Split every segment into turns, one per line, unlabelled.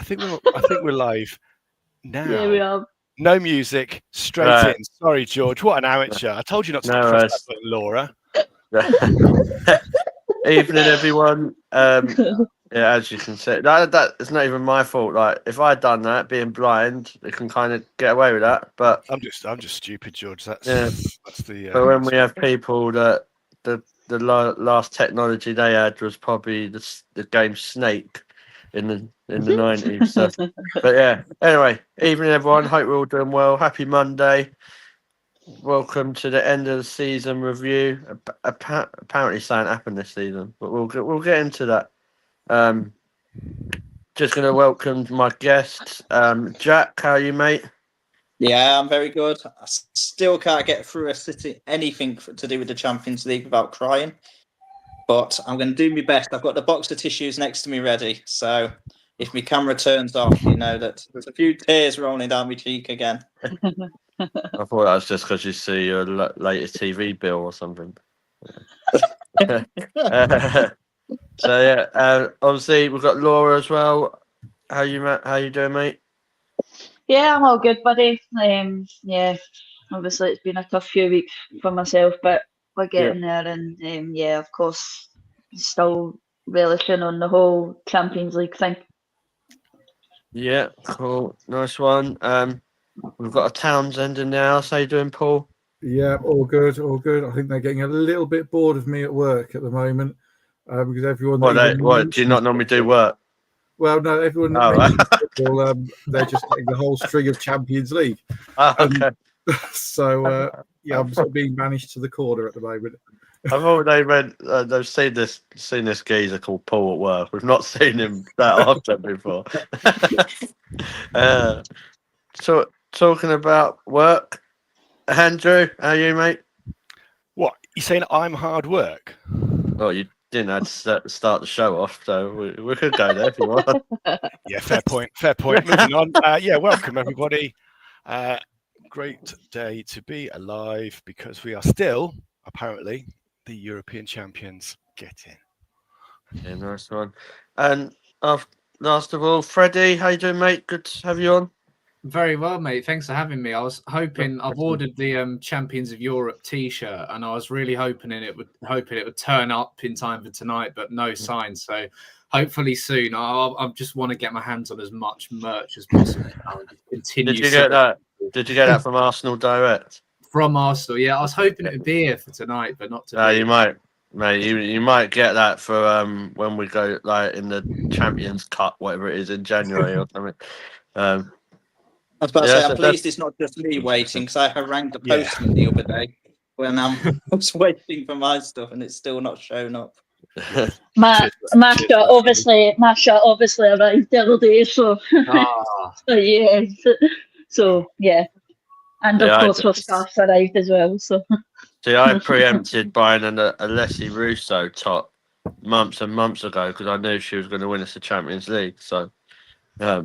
I think we're live now.
Yeah, we are.
No music, straight in. Sorry, George. What an amateur! I told you not to press that button, Laura.
Evening, everyone. Yeah, as you can see, that it's not even my fault. Like, if I'd done that, being blind, they can kind of get away with that. But
I'm just stupid, George. That's the.
But when we have people that the last technology they had was probably the game Snake in the 90s. So, but yeah. Anyway, evening, everyone. Hope we're all doing well. Happy Monday. Welcome to the end of the season review. Apparently, something happened this season, but we'll get into that. Just going to welcome my guests. Jack, how are you, mate?
Yeah, I'm very good. I still can't get through anything to do with the Champions League without crying, but I'm going to do my best. I've got the box of tissues next to me ready, so if my camera turns off, you know that there's a few tears rolling down my cheek again.
I thought that was just because you see your latest TV bill or something. So yeah, obviously we've got Laura as well. How you doing, mate?
Yeah, I'm all good, buddy. Yeah, obviously it's been a tough few weeks for myself, but we're getting there, and yeah, of course, still relishing on the whole Champions League thing.
Yeah, cool, nice one. We've got a Townsend in the house. How you doing, Paul?
Yeah, all good, all good. I think they're getting a little bit bored of me at work at the moment because everyone.
What do you not normally do work?
Well, no, everyone. Football, they're just getting the whole string of Champions League.
Okay.
So yeah, I'm sort of being banished to the corner at the moment.
I thought they meant they've seen this geezer called Paul at work. We've not seen him that often before. So talking about work, Andrew, how are you, mate?
What, you saying I'm hard work?
Well, you didn't have to start the show off, so we could go there if you want.
Yeah, fair point. Moving on. Yeah, welcome everybody. Great day to be alive because we are still apparently the European champions. Get in.
Yeah, nice one. And last of all, Freddie, how you doing, mate? Good to have you on.
Very well, mate. Thanks for having me. I was hoping I've ordered the Champions of Europe T-shirt, and I was really hoping it would turn up in time for tonight, but no signs. So hopefully soon. I just want to get my hands on as much merch as possible. Continue.
Did you get that? Did you get that from Arsenal direct?
From Arsenal, yeah. I was hoping it would be here for tonight, but not today.
You might, mate. You might get that for when we go like in the Champions Cup, whatever it is, in January or something.
I was about to say, I'm pleased it's not just me waiting, because I harangued the postman the other day when I was waiting for my stuff and it's still not shown up.
My shirt obviously arrived the other day, so yeah. And of course her scarf arrived as well. So
see, I preempted buying a Alessi Russo top months and months ago because I knew she was going to win us the Champions League. So yeah.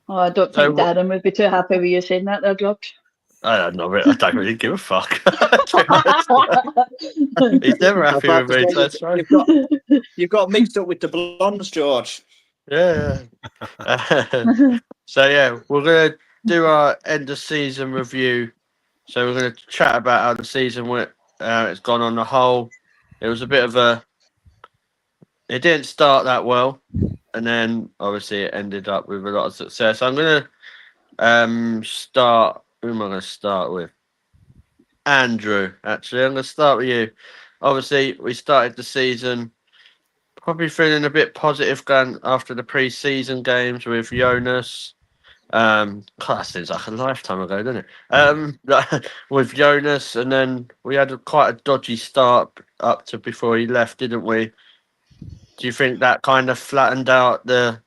Oh, I don't think Darren would be too happy with you saying that there, George.
I don't really give a fuck. He's never happy with me. That's right.
You've got mixed up with the blondes, George.
Yeah. So yeah, we're gonna do our end of season review. So we're gonna chat about how the season went. It's gone on the whole. It was a bit of it didn't start that well, and then obviously it ended up with a lot of success. I'm gonna start. Who am I going to start with? Andrew, actually. I'm going to start with you. Obviously, we started the season probably feeling a bit positive going after the pre-season games with Jonas. That seems like a lifetime ago, doesn't it? With Jonas, and then we had quite a dodgy start up to before he left, didn't we? Do you think that kind of flattened out the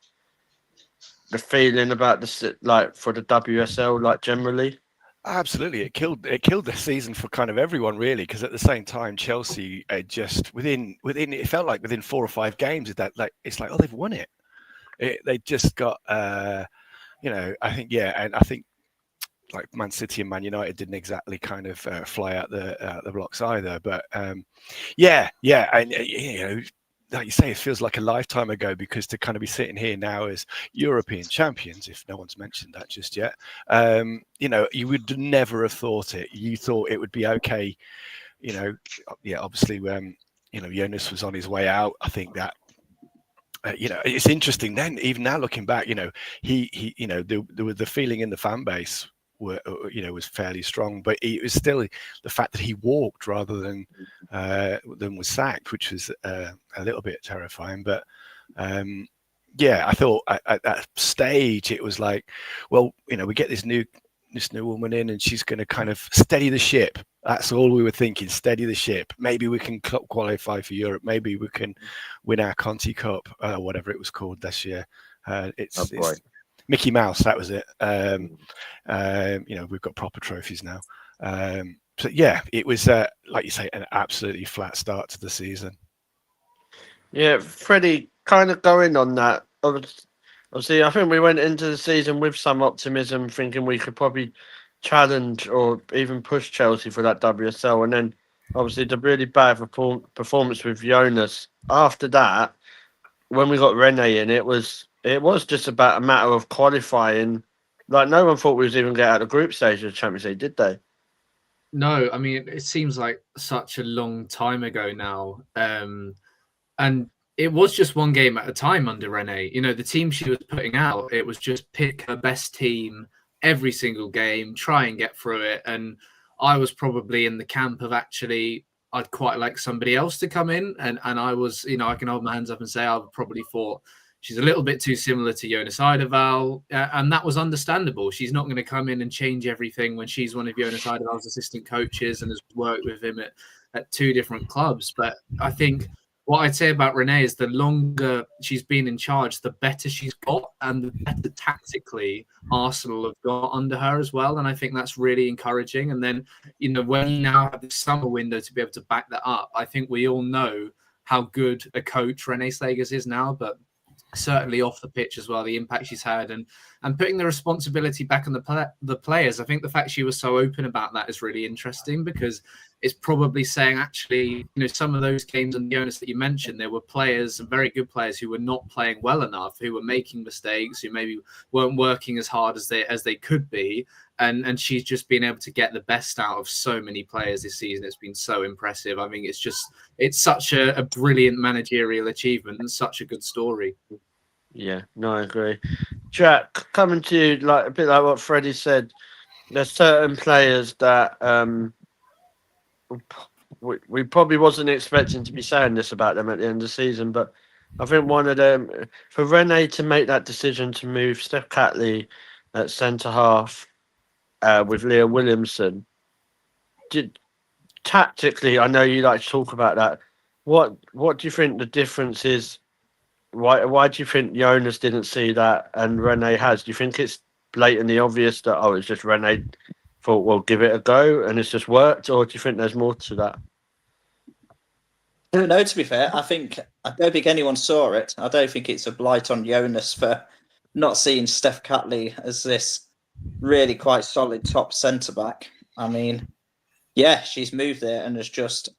feeling about for the WSL, generally?
Absolutely, it killed the season for kind of everyone, really, because at the same time Chelsea just within it felt like within 4 or 5 games it's like, oh, they've won it. They just got I think and I think like Man City and Man United didn't exactly kind of fly out the blocks either, but and like you say, it feels like a lifetime ago, because to kind of be sitting here now as European champions, if no one's mentioned that just yet, you would never have thought it. You thought it would be okay, obviously, Jonas was on his way out. I think that, it's interesting then, even now looking back, the feeling in the fan base was fairly strong, but it was still the fact that he walked rather than was sacked, which was a little bit terrifying. But I thought at that stage it was like, well, we get this new woman in, and she's going to kind of steady the ship. That's all we were thinking, steady the ship. Maybe we can qualify for Europe. Maybe we can win our Conti Cup, whatever it was called this year. It's Mickey Mouse, that was it. We've got proper trophies now. So yeah, it was like you say, an absolutely flat start to the season.
Yeah, Freddie, kind of going on that. Obviously, I think we went into the season with some optimism, thinking we could probably challenge or even push Chelsea for that WSL, and then obviously the really bad performance with Jonas. After that, when we got Rene in, it was just about a matter of qualifying. Like, no one thought we was even get out of the group stage of the Champions League, did they?
No, I mean, it seems like such a long time ago now. And it was just one game at a time under Rene. The team she was putting out, it was just pick her best team every single game, try and get through it. And I was probably in the camp of actually, I'd quite like somebody else to come in. And I was, I can hold my hands up and say I probably thought she's a little bit too similar to Jonas Eideval. And that was understandable. She's not going to come in and change everything when she's one of Jonas Eideval's assistant coaches and has worked with him at two different clubs. But I think what I'd say about Renee is the longer she's been in charge, the better she's got, and the better tactically Arsenal have got under her as well. And I think that's really encouraging. And then, when you now have the summer window to be able to back that up, I think we all know how good a coach Renee Slagers is now, but certainly off the pitch as well, the impact she's had, and putting the responsibility back on the players. I think the fact she was so open about that is really interesting, because it's probably saying, actually, some of those games on Jonas that you mentioned, there were players, very good players, who were not playing well enough, who were making mistakes, who maybe weren't working as hard as they could be. And she's just been able to get the best out of so many players this season. It's been so impressive. I mean, it's such a brilliant managerial achievement and such a good story.
Yeah, no, I agree. Jack, coming to you, like a bit like what Freddie said, there's certain players that we probably wasn't expecting to be saying this about them at the end of the season, but I think one of them, for Rene to make that decision to move Steph Catley at centre half with Leah Williamson, tactically, I know you like to talk about that. What do you think the difference is? Why do you think Jonas didn't see that and Rene has? Do you think it's blatantly obvious that it's just Rene thought, well, give it a go and it's just worked, or do you think there's more to that?
I don't know, to be fair. I don't think anyone saw it. I don't think it's a blight on Jonas for not seeing Steph Catley as this really quite solid top centre-back. I mean, yeah, she's moved there and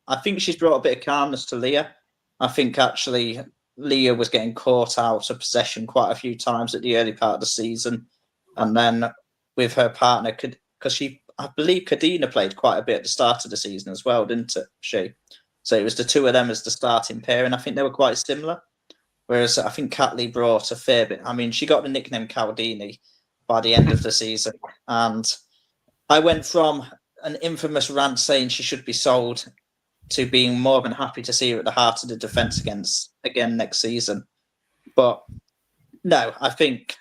I think she's brought a bit of calmness to Leah. I think actually Leah was getting caught out of possession quite a few times at the early part of the season. And then with her partner, because I believe Kadina played quite a bit at the start of the season as well, didn't she? So it was the two of them as the starting pair, and I think they were quite similar. Whereas I think Catley brought a fair bit. I mean, she got the nickname Caldini by the end of the season. And I went from an infamous rant saying she should be sold to being more than happy to see her at the heart of the defence again next season. But no, I think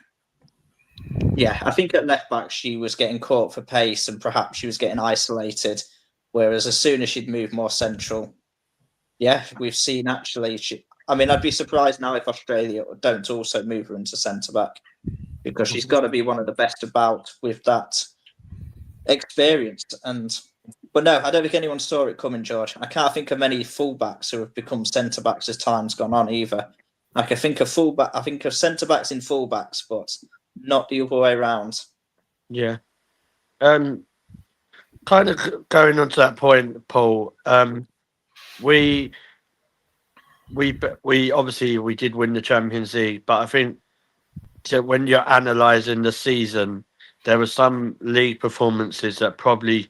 at left back she was getting caught for pace and perhaps she was getting isolated. Whereas as soon as she'd moved more central, we've seen actually I'd be surprised now if Australia don't also move her into centre back, because she's got to be one of the best about with that experience. But no, I don't think anyone saw it coming, George. I can't think of many fullbacks who have become centre backs as time's gone on either. I think of centre backs in fullbacks, but not the other way around.
Yeah. Kind of going on to that point, Paul. we obviously we did win the Champions League, but I think when you're analysing the season, there were some league performances that probably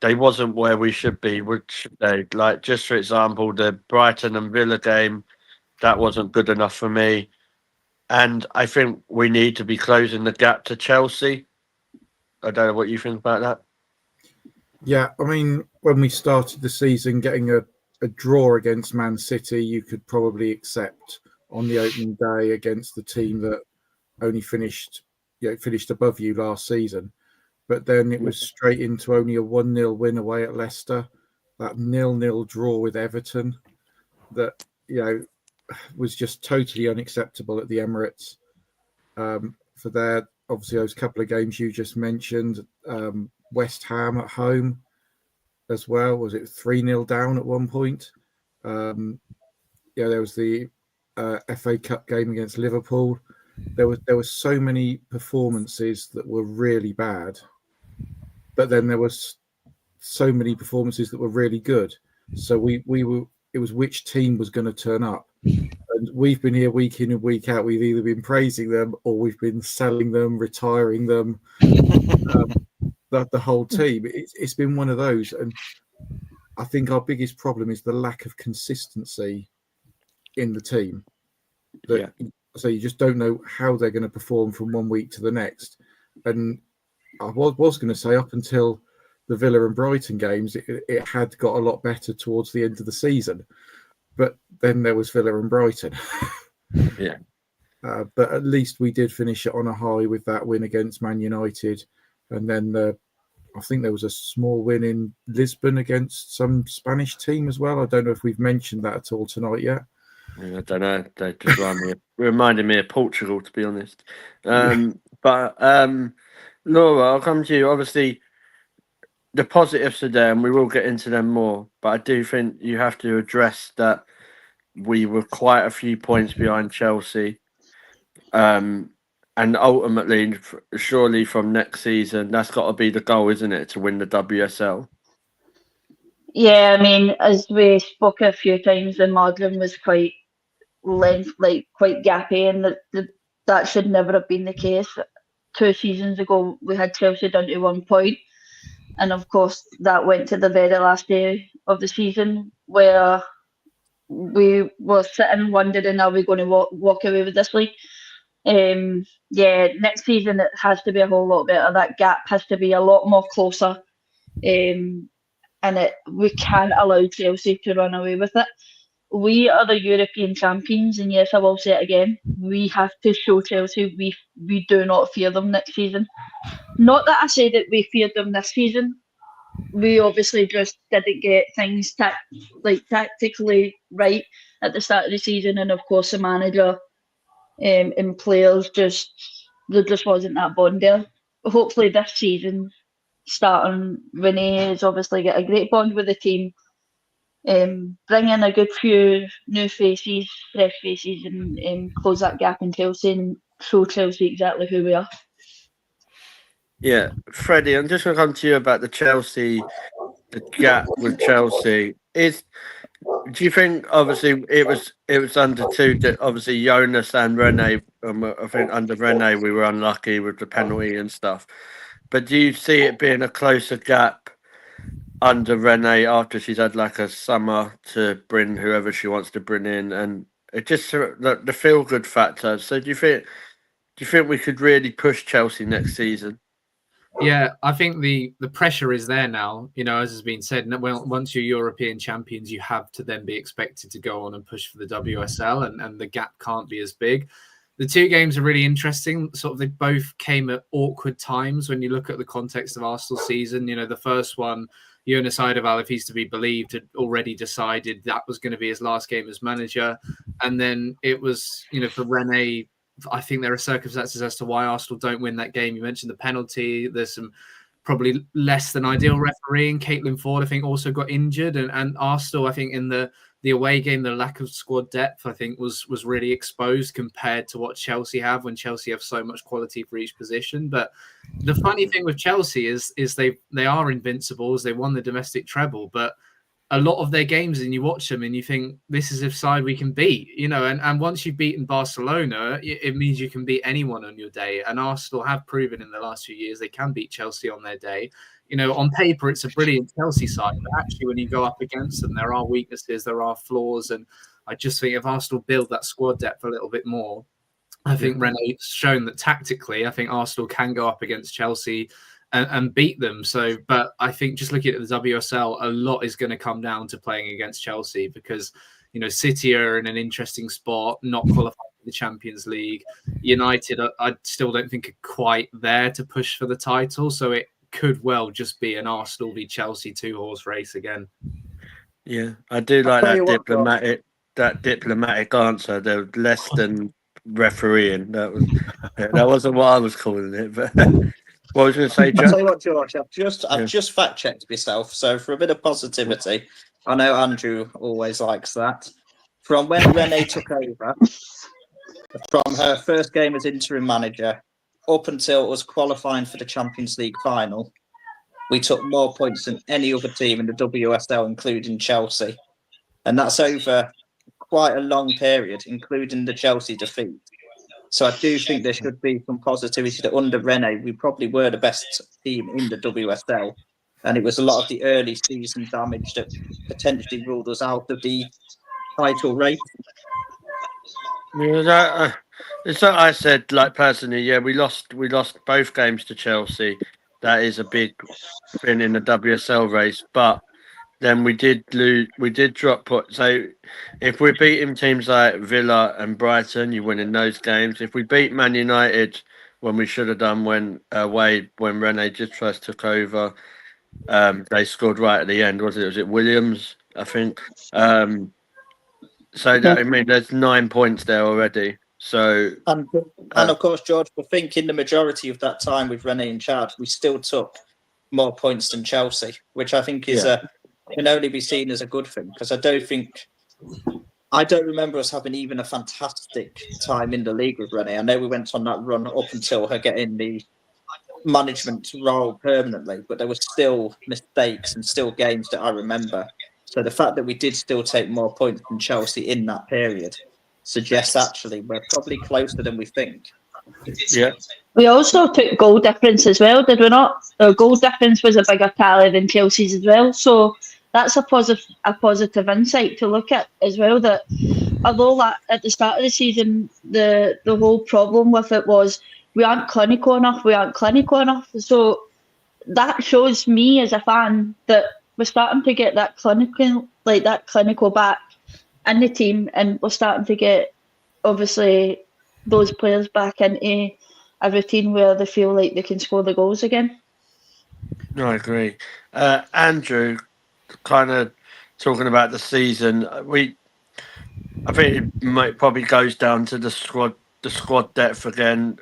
they wasn't where we should be. Which they like, just for example, the Brighton and Villa game, that wasn't good enough for me. And I think we need to be closing the gap to Chelsea. I don't know what you think about that.
Yeah, I mean, when we started the season, getting a draw against Man City, you could probably accept on the opening day against the team that only finished above you last season. But then it was straight into only a 1-0 win away at Leicester, that 0-0 draw with Everton, that was just totally unacceptable at the Emirates. For their obviously those couple of games you just mentioned, West Ham at home as well. Was it 3-0 down at one point? There was the FA Cup game against Liverpool. There were so many performances that were really bad, but then there was so many performances that were really good. So we were. It was which team was going to turn up, and we've been here week in and week out. We've either been praising them or we've been selling them, retiring them. The whole team. It's been one of those, and I think our biggest problem is the lack of consistency in the team. So you just don't know how they're going to perform from one week to the next. And I was going to say up until the Villa and Brighton games, it had got a lot better towards the end of the season. But then there was Villa and Brighton.
Yeah.
But at least we did finish it on a high with that win against Man United. And then I think there was a small win in Lisbon against some Spanish team as well. I don't know if we've mentioned that at all tonight yet.
I don't know. They just reminded me of Portugal, to be honest. But Laura, I'll come to you. Obviously, the positives are there, and we will get into them more. But I do think you have to address that we were quite a few points behind Chelsea. And ultimately, surely from next season, that's got to be the goal, isn't it, to win the WSL?
Yeah, I mean, as we spoke a few times, the modelling was quite quite gappy, and that should never have been the case. 2 seasons ago, we had Chelsea down to 1 point, and of course, that went to the very last day of the season where we were sitting wondering, are we going to walk away with this league? Next season it has to be a whole lot better. That gap has to be a lot more closer, and we can't allow Chelsea to run away with it. We are the European champions, and yes, I will say it again. We have to show Chelsea we do not fear them next season. Not that I say that we feared them this season. We obviously just didn't get things tactically right at the start of the season, and of course the manager and players there just wasn't that bond there. Hopefully this season, starting Renee has obviously got a great bond with the team. Bring in a good few new faces, fresh faces, and close that gap in Chelsea and show Chelsea exactly who we are.
Yeah, Freddie, I'm just going to come to you about the gap with Chelsea. Do you think, obviously, it was under two, obviously Jonas and Rene, I think under Rene we were unlucky with the penalty and stuff. But do you see it being a closer gap under Rene after she's had like a summer to bring whoever she wants to bring in, and it just the feel good factor? So do you think we could really push Chelsea next season?
Yeah, I think the pressure is there now. As has been said, once you're European champions, you have to then be expected to go on and push for the WSL, and the gap can't be as big. The 2 games are really interesting. Sort of, they both came at awkward times when you look at the context of Arsenal's season. The first one, Jonas Eidevall, if he's to be believed, had already decided that was going to be his last game as manager. And then it was, for Rene, I think there are circumstances as to why Arsenal don't win that game. You mentioned the penalty. There's some probably less than ideal refereeing. Caitlin Ford, I think, also got injured. And Arsenal, I think, in the away game, the lack of squad depth, I think, was really exposed compared to what Chelsea have, when Chelsea have so much quality for each position. But the funny thing with Chelsea is they are invincibles. They won the domestic treble, but a lot of their games and you watch them and you think this is a side we can beat, and once you've beaten Barcelona, it means you can beat anyone on your day. And Arsenal have proven in the last few years they can beat Chelsea on their day. On paper, it's a brilliant Chelsea side, but actually when you go up against them, there are weaknesses, there are flaws. And I just think if Arsenal build that squad depth a little bit more, I think René's shown that tactically, I think Arsenal can go up against Chelsea and beat them. So, but I think just looking at the WSL, a lot is going to come down to playing against Chelsea because, City are in an interesting spot, not qualifying for the Champions League. United, I still don't think are quite there to push for the title. So it could well just be an Arsenal v Chelsea 2-horse race again.
Yeah, I do like that diplomatic answer. There was less than refereeing. That wasn't what I was calling it, but. What was going to say, Jack?
I'll tell you what, George, I've just fact checked myself. So for a bit of positivity, I know Andrew always likes that. From when René took over, from her first game as interim manager up until us qualifying for the Champions League final, we took more points than any other team in the WSL, including Chelsea. And that's over quite a long period, including the Chelsea defeat. So I do think there should be some positivity that under René, we probably were the best team in the WSL. And it was a lot of the early season damage that potentially ruled us out of the title race.
Yeah, it's like I said, personally, yeah, we lost both games to Chelsea. That is a big thing in the WSL race, but then we did drop points. So if we're beating teams like Villa and Brighton, you win in those games. If we beat Man United when we should have done when René just first took over, they scored right at the end. Was it Williams? I think. I mean, there's 9 points there already. So
and of course, George, I think in the majority of that time with René in charge, we still took more points than Chelsea, which I think is can only be seen as a good thing, because I don't remember us having even a fantastic time in the league with René. I know we went on that run up until her getting the management role permanently, but there were still mistakes and still games that I remember. So the fact that we did still take more points than Chelsea in that period suggests actually we're probably closer than we think.
Yeah.
We also took goal difference as well, did we not? Our goal difference was a bigger tally than Chelsea's as well. So that's a positive insight to look at as well. That although at the start of the season, the whole problem with it was we aren't clinical enough. So that shows me as a fan that we're starting to get that clinical back in the team, and we're starting to get obviously those players back into a routine where they feel like they can score the goals again.
No, I agree. Andrew, kind of talking about the season, I think it probably goes down to the squad depth again.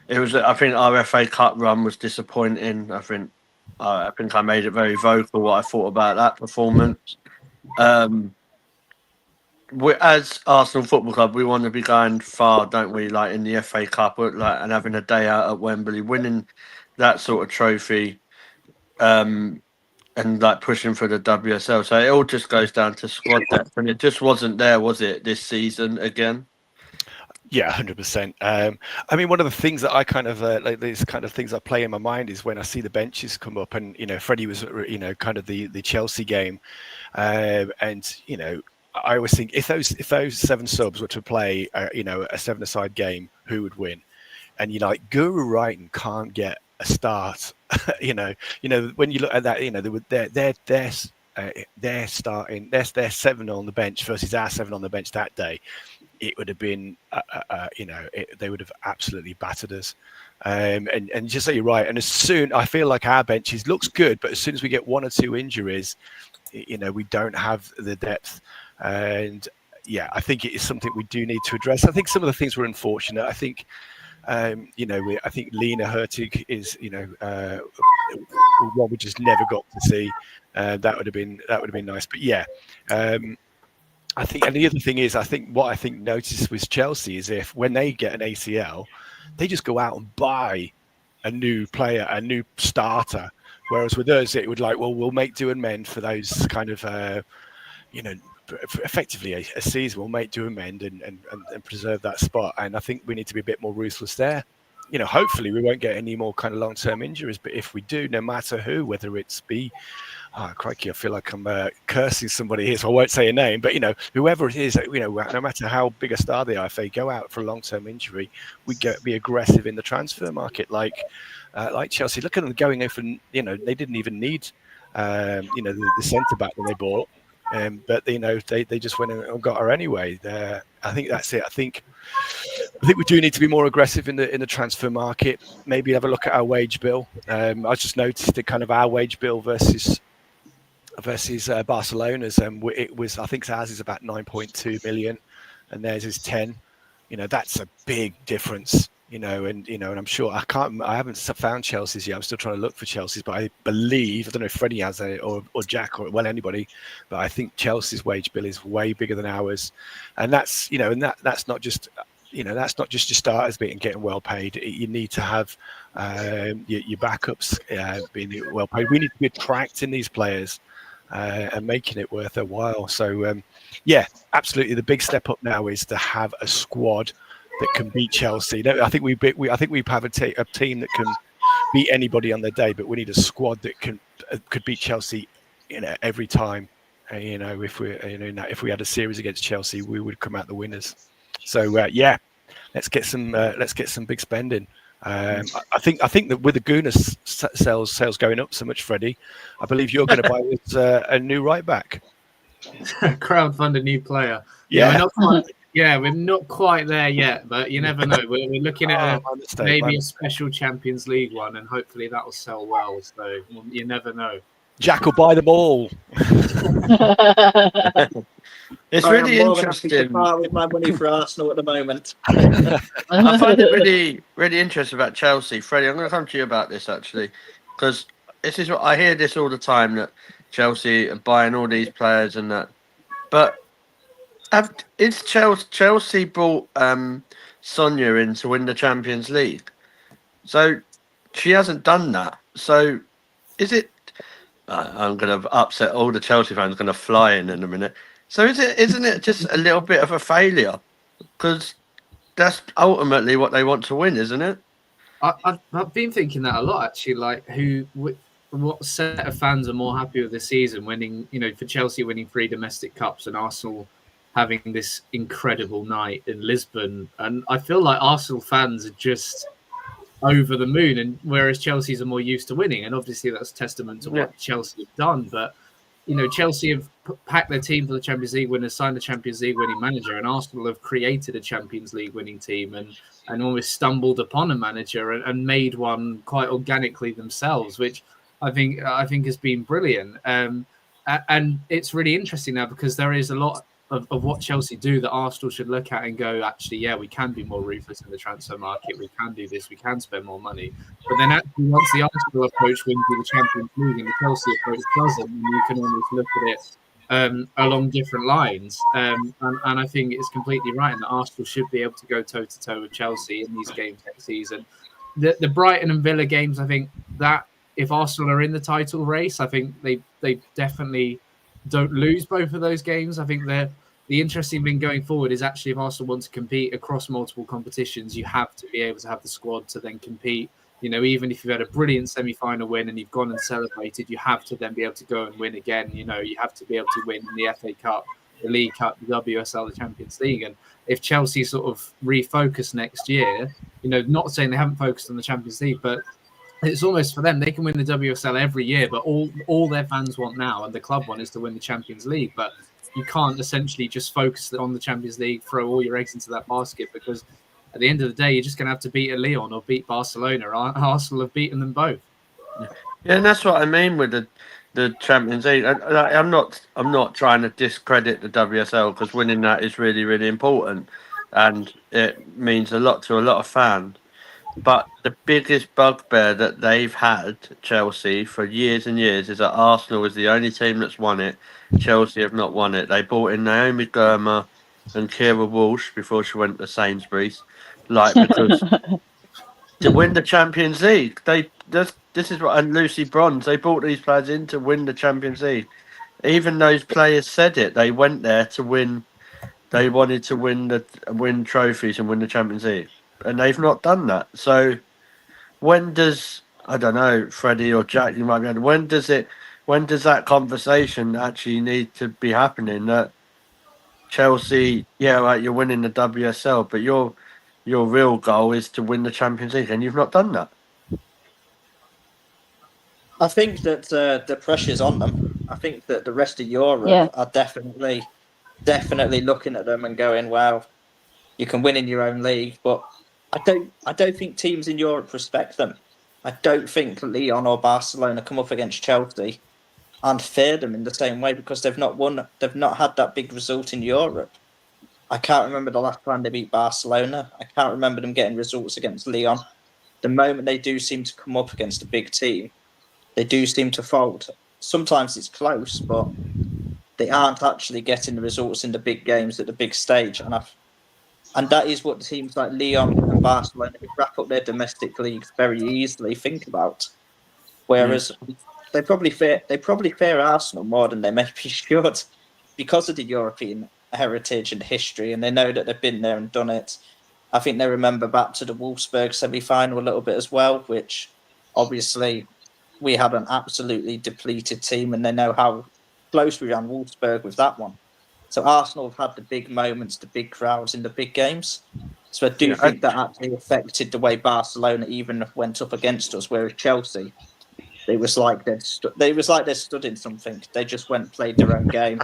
I think our FA Cup run was disappointing. I think I made it very vocal what I thought about that performance. As Arsenal Football Club, we want to be going far, don't we? Like in the FA Cup, and having a day out at Wembley, winning that sort of trophy, and pushing for the WSL. So it all just goes down to squad depth, and it just wasn't there, was it, this season again?
Yeah, 100%. I mean, one of the things that I kind of these kind of things I play in my mind is when I see the benches come up, and Freddie was kind of the Chelsea game, and I always think if those 7 subs were to play a 7-a-side game, who would win? And Guru Wrighton can't get a start. When you look at that, they're starting. Their 7 on the bench versus our 7 on the bench that day. It would have been, they would have absolutely battered us. And just so you're right. And as soon, I feel like our benches looks good, but as soon as we get 1 or 2 injuries, we don't have the depth. And yeah, I think it is something we do need to address. I think some of the things were unfortunate. I think, I think Lena Hurtig is, one we just never got to see. That would have been nice. But yeah, I think, and the other thing is, what I noticed with Chelsea is if when they get an ACL, they just go out and buy a new player, a new starter, Whereas with us, it would like, well, we'll make do and mend for those kind of, effectively a season. We'll make do and mend and preserve that spot. And I think we need to be a bit more ruthless there. Hopefully we won't get any more kind of long-term injuries. But if we do, no matter who, whether it's crikey, I feel like I'm cursing somebody here, so I won't say a name. But whoever it is, no matter how big a star they are, if they go out for a long-term injury, we be aggressive in the transfer market, like Chelsea. Look at them going in for, they didn't even need, the centre back that they bought, but they just went and got her anyway. I think that's it. I think we do need to be more aggressive in the transfer market. Maybe have a look at our wage bill. I just noticed that kind of our wage bill versus Barcelona's. It was, I think ours is about 9.2 million, and theirs is 10. That's a big difference. And I'm sure I haven't found Chelsea's yet. I'm still trying to look for Chelsea's, but I believe, I don't know if Freddie has it or Jack or anybody, but I think Chelsea's wage bill is way bigger than ours, and that's that's not just your starters getting well paid. You need to have your backups being well paid. We need to be attracting these players and making it worth their while. So absolutely, the big step up now is to have a squad that can beat Chelsea. I think we have a team that can beat anybody on their day, but we need a squad that could beat Chelsea, every time. If we had a series against Chelsea, we would come out the winners. So let's get some big spending. I think that with the Gunas sales going up so much, Freddie, I believe you're going to buy us a new right back.
Crowdfund a new player. We're not quite there yet, but you never know. We're looking at maybe a special Champions League one, and hopefully that will sell well. So you never know.
Jack will buy them all.
It's really interesting.
With my money for Arsenal at the moment.
I find it really, really interesting about Chelsea. Freddie, I'm going to come to you about this actually, because this is what I hear this all the time, that Chelsea are buying all these players and that. But it's Chelsea brought Sonia in to win the Champions League, so she hasn't done that. So is it? I'm going to upset all the Chelsea fans. Going to fly in a minute. So isn't it just a little bit of a failure? Because that's ultimately what they want to win, isn't it?
I've been thinking that a lot actually. Like what set of fans are more happy with this season? Winning, for Chelsea winning 3 domestic cups and Arsenal having this incredible night in Lisbon. And I feel like Arsenal fans are just over the moon, and whereas Chelsea's are more used to winning, and obviously that's testament to what Chelsea have done. But Chelsea have packed their team for the Champions League winners, signed a Champions League winning manager, and Arsenal have created a Champions League winning team and almost stumbled upon a manager and made one quite organically themselves, which I think has been brilliant. And it's really interesting now because there is a lot of what Chelsea do that Arsenal should look at and go, actually, we can be more ruthless in the transfer market. We can do this. We can spend more money. But then actually, once the Arsenal approach wins with the Champions League and the Chelsea approach doesn't, you can almost look at it along different lines. And I think it's completely right that Arsenal should be able to go toe-to-toe with Chelsea in these games next season. The Brighton and Villa games, I think that if Arsenal are in the title race, I think they definitely don't lose both of those games. I think the interesting thing going forward is actually if Arsenal want to compete across multiple competitions, you have to be able to have the squad to then compete. Even if you've had a brilliant semi-final win and you've gone and celebrated, you have to then be able to go and win again. You have to be able to win the FA Cup, the League Cup, the WSL, the Champions League. And if Chelsea sort of refocus next year, not saying they haven't focused on the Champions League, but it's almost for them, they can win the WSL every year, but all their fans want now, and the club want, is to win the Champions League. But you can't essentially just focus on the Champions League, throw all your eggs into that basket, because at the end of the day, you're just going to have to beat a Lyon or beat Barcelona. Arsenal have beaten them both.
Yeah, and that's what I mean with the Champions League. I'm not trying to discredit the WSL, because winning that is really, really important, and it means a lot to a lot of fans. But the biggest bugbear that they've had, Chelsea, for years and years, is that Arsenal is the only team that's won it. Chelsea have not won it. They brought in Naomi Gurma and Kira Walsh before she went to Sainsbury's, because to win the Champions League, this this is what, and Lucy Bronze, they brought these players in to win the Champions League. Even those players said it. They went there to win. They wanted to win trophies and win the Champions League, and they've not done that. So when does, I don't know, Freddie or Jack, you might be able, when does that conversation actually need to be happening? That Chelsea, yeah, right, you're winning the WSL, but your real goal is to win the Champions League, and you've not done that.
I think that the pressure's on them. I think that the rest of Europe are definitely looking at them and going, "Well, you can win in your own league," but I don't think teams in Europe respect them. I don't think Lyon or Barcelona come up against Chelsea and fear them in the same way because they've not won. They've not had that big result in Europe. I can't remember the last time they beat Barcelona. I can't remember them getting results against Lyon. The moment they do seem to come up against a big team, they do seem to fold. Sometimes it's close, but they aren't actually getting the results in the big games at the big stage. And that is what teams like Lyon and Barcelona, who wrap up their domestic leagues very easily, think about. Whereas they probably fear Arsenal more than they maybe should because of the European heritage and history, and they know that they've been there and done it. I think they remember back to the Wolfsburg semi-final a little bit as well, which obviously we had an absolutely depleted team, and they know how close we ran Wolfsburg with that one. So Arsenal have had the big moments, the big crowds in the big games. So I do think that actually affected the way Barcelona even went up against us. Whereas Chelsea, they was like they're stood in something. They just went and played their own game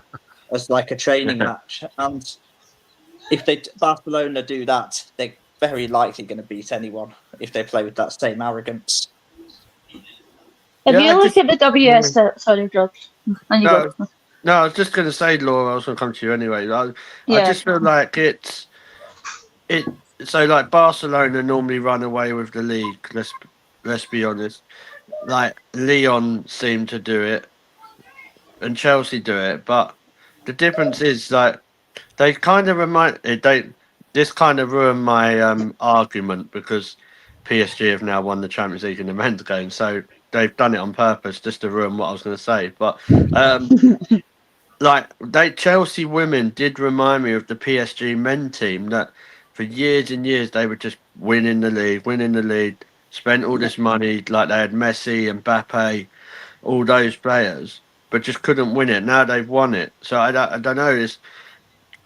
as like a training match. And if Barcelona do that, they're very likely going to beat anyone if they play with that same arrogance.
If you look at the WSL, sorry, George.
No, I was just going to say, Laura, I was going to come to you anyway. I just feel like so like Barcelona normally run away with the league. Let's be honest. Like Lyon seem to do it, and Chelsea do it, but the difference is like they kind of This kind of ruined my argument because PSG have now won the Champions League in the men's game, so they've done it on purpose just to ruin what I was going to say. But Chelsea women did remind me of the PSG men team that for years and years they were just winning the league, spent all this money, like they had Messi and Mbappe, all those players, but just couldn't win it. Now they've won it, so I don't know.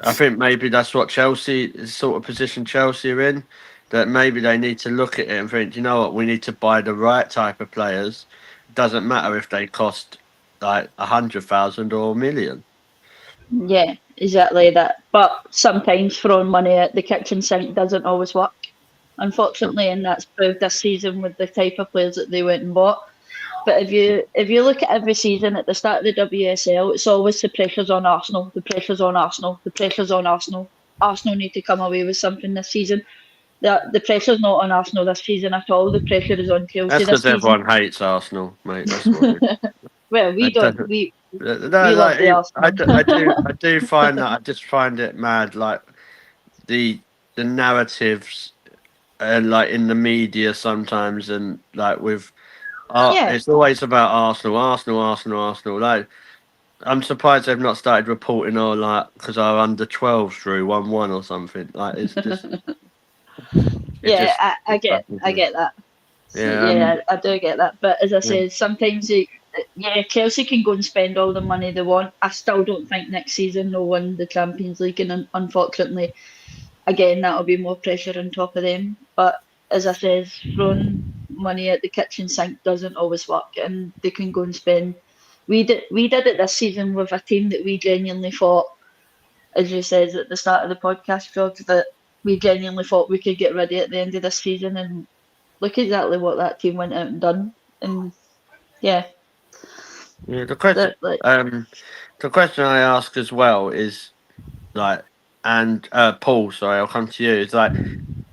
I think maybe that's what Chelsea is, sort of position Chelsea are in. That maybe they need to look at it and think, you know what, we need to buy the right type of players. It doesn't matter if they cost like 100,000 or $1 million.
Yeah, exactly that. But sometimes throwing money at the kitchen sink doesn't always work, unfortunately, and that's proved this season with the type of players that they went and bought. But if you look at every season at the start of the WSL, it's always the pressure's on Arsenal, the pressure's on Arsenal, the pressure's on Arsenal. Arsenal need to come away with something this season. The pressure's not on Arsenal this season at all. The pressure is on Chelsea.
That's because everyone hates Arsenal, mate. That's what
well, we don't. We
love
the Arsenal.
I do find that. I just find it mad, like the narratives, and like in the media sometimes, and like with. It's always about Arsenal. Like, I'm surprised they've not started reporting because our under 12s drew 1-1 or something. Like, it's just.
I get that. Yeah, I do get that. But as I said, sometimes Chelsea can go and spend all the money they want. I still don't think next season they'll win the Champions League, and unfortunately, again, that'll be more pressure on top of them. But as I said, throwing money at the kitchen sink doesn't always work, and they can go and spend. We did it this season with a team that we genuinely thought, as you said at the start of the podcast, George, that we genuinely thought we could get ready at the end of this season, and look exactly what that team went out and done. And
the question I ask as well is like, and Paul, sorry, I'll come to you. It's like,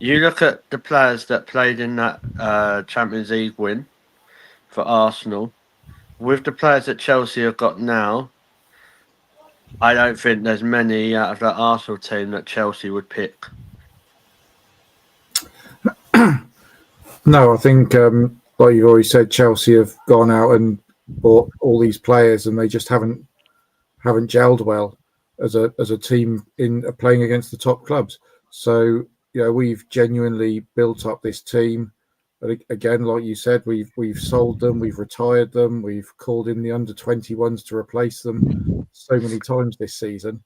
you look at the players that played in that Champions League win for Arsenal, with the players that Chelsea have got now, I don't think there's many out of that Arsenal team that Chelsea would pick.
No, I think like you've already said, Chelsea have gone out and bought all these players, and they just haven't gelled well as a team in playing against the top clubs. So we've genuinely built up this team. But again, like you said, we've sold them, we've retired them, we've called in the under-21s to replace them so many times this season.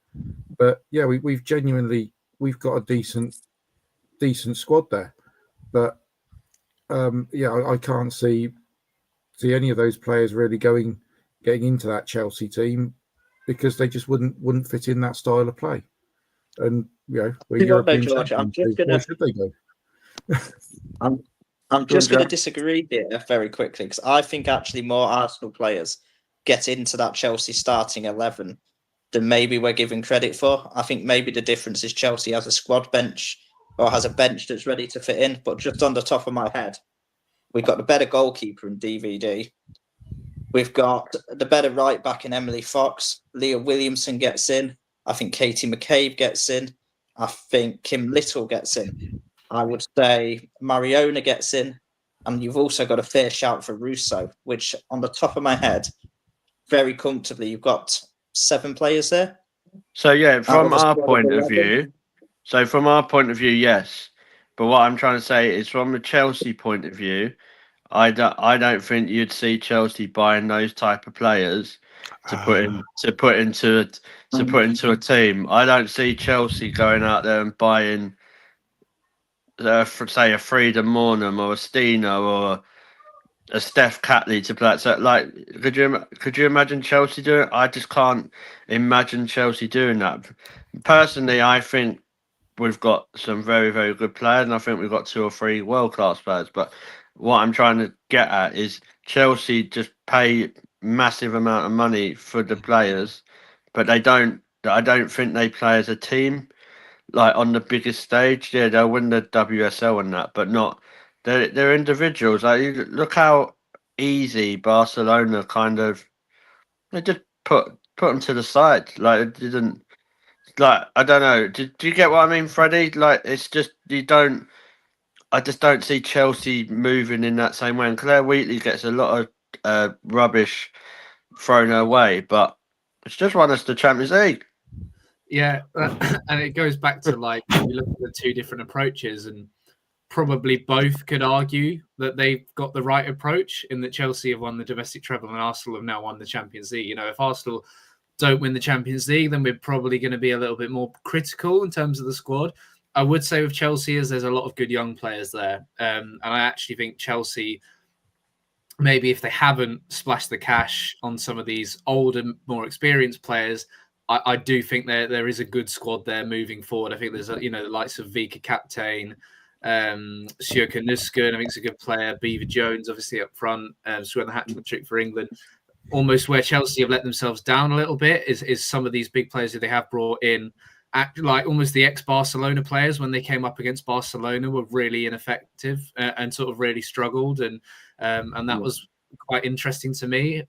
But yeah, we've got a decent squad there. But I can't see any of those players really getting into that Chelsea team because they just wouldn't fit in that style of play. And we're European
George,
champions. Why should they go?
I'm just going to disagree here very quickly because I think actually more Arsenal players get into that Chelsea starting 11 than maybe we're giving credit for. I think maybe the difference is Chelsea has a squad bench or has a bench that's ready to fit in. But just on the top of my head, we've got the better goalkeeper in DVD. We've got the better right back in Emily Fox. Leah Williamson gets in. I think Katie McCabe gets in. I think Kim Little gets in. I would say Mariona gets in. And you've also got a fair shout for Russo, which on the top of my head, very comfortably, you've got 7 players there.
So yeah, from our point of view, yes. But what I'm trying to say is from the Chelsea point of view, I don't think you'd see Chelsea buying those type of players to put into a team. I don't see Chelsea going out there and buying, say, a Frida Mornham or a Stina or a Steph Catley to play. So, like, could you imagine Chelsea doing it? I just can't imagine Chelsea doing that. Personally, I think we've got some very, very good players, and I think we've got 2 or 3 world-class players. But what I'm trying to get at is Chelsea just pay massive amount of money for the players, but I don't think they play as a team, like on the biggest stage. Yeah, they'll win the WSL and that, but not. They're individuals. Like, look how easy Barcelona they just put them to the side. Like, it didn't. Like, I don't know. Do you get what I mean, Freddie? Like, it's just I just don't see Chelsea moving in that same way. And Claire Wheatley gets a lot of rubbish thrown her way, but it's just won us the Champions League.
Yeah, and it goes back to, like, we look at the 2 different approaches, and probably both could argue that they've got the right approach in that Chelsea have won the domestic treble and Arsenal have now won the Champions League. If Arsenal don't win the Champions League, then we're probably going to be a little bit more critical in terms of the squad. I would say with Chelsea is there's a lot of good young players there. And I actually think Chelsea, maybe if they haven't splashed the cash on some of these older, more experienced players, I do think there is a good squad there moving forward. I think there's the likes of Vika Captain, Sjoeke Nusken, I think it's a good player. Beaver Jones, obviously up front, scored the hat trick for England. Almost where Chelsea have let themselves down a little bit is some of these big players that they have brought in, act like almost the ex-Barcelona players when they came up against Barcelona were really ineffective and sort of really struggled, and that was quite interesting to me.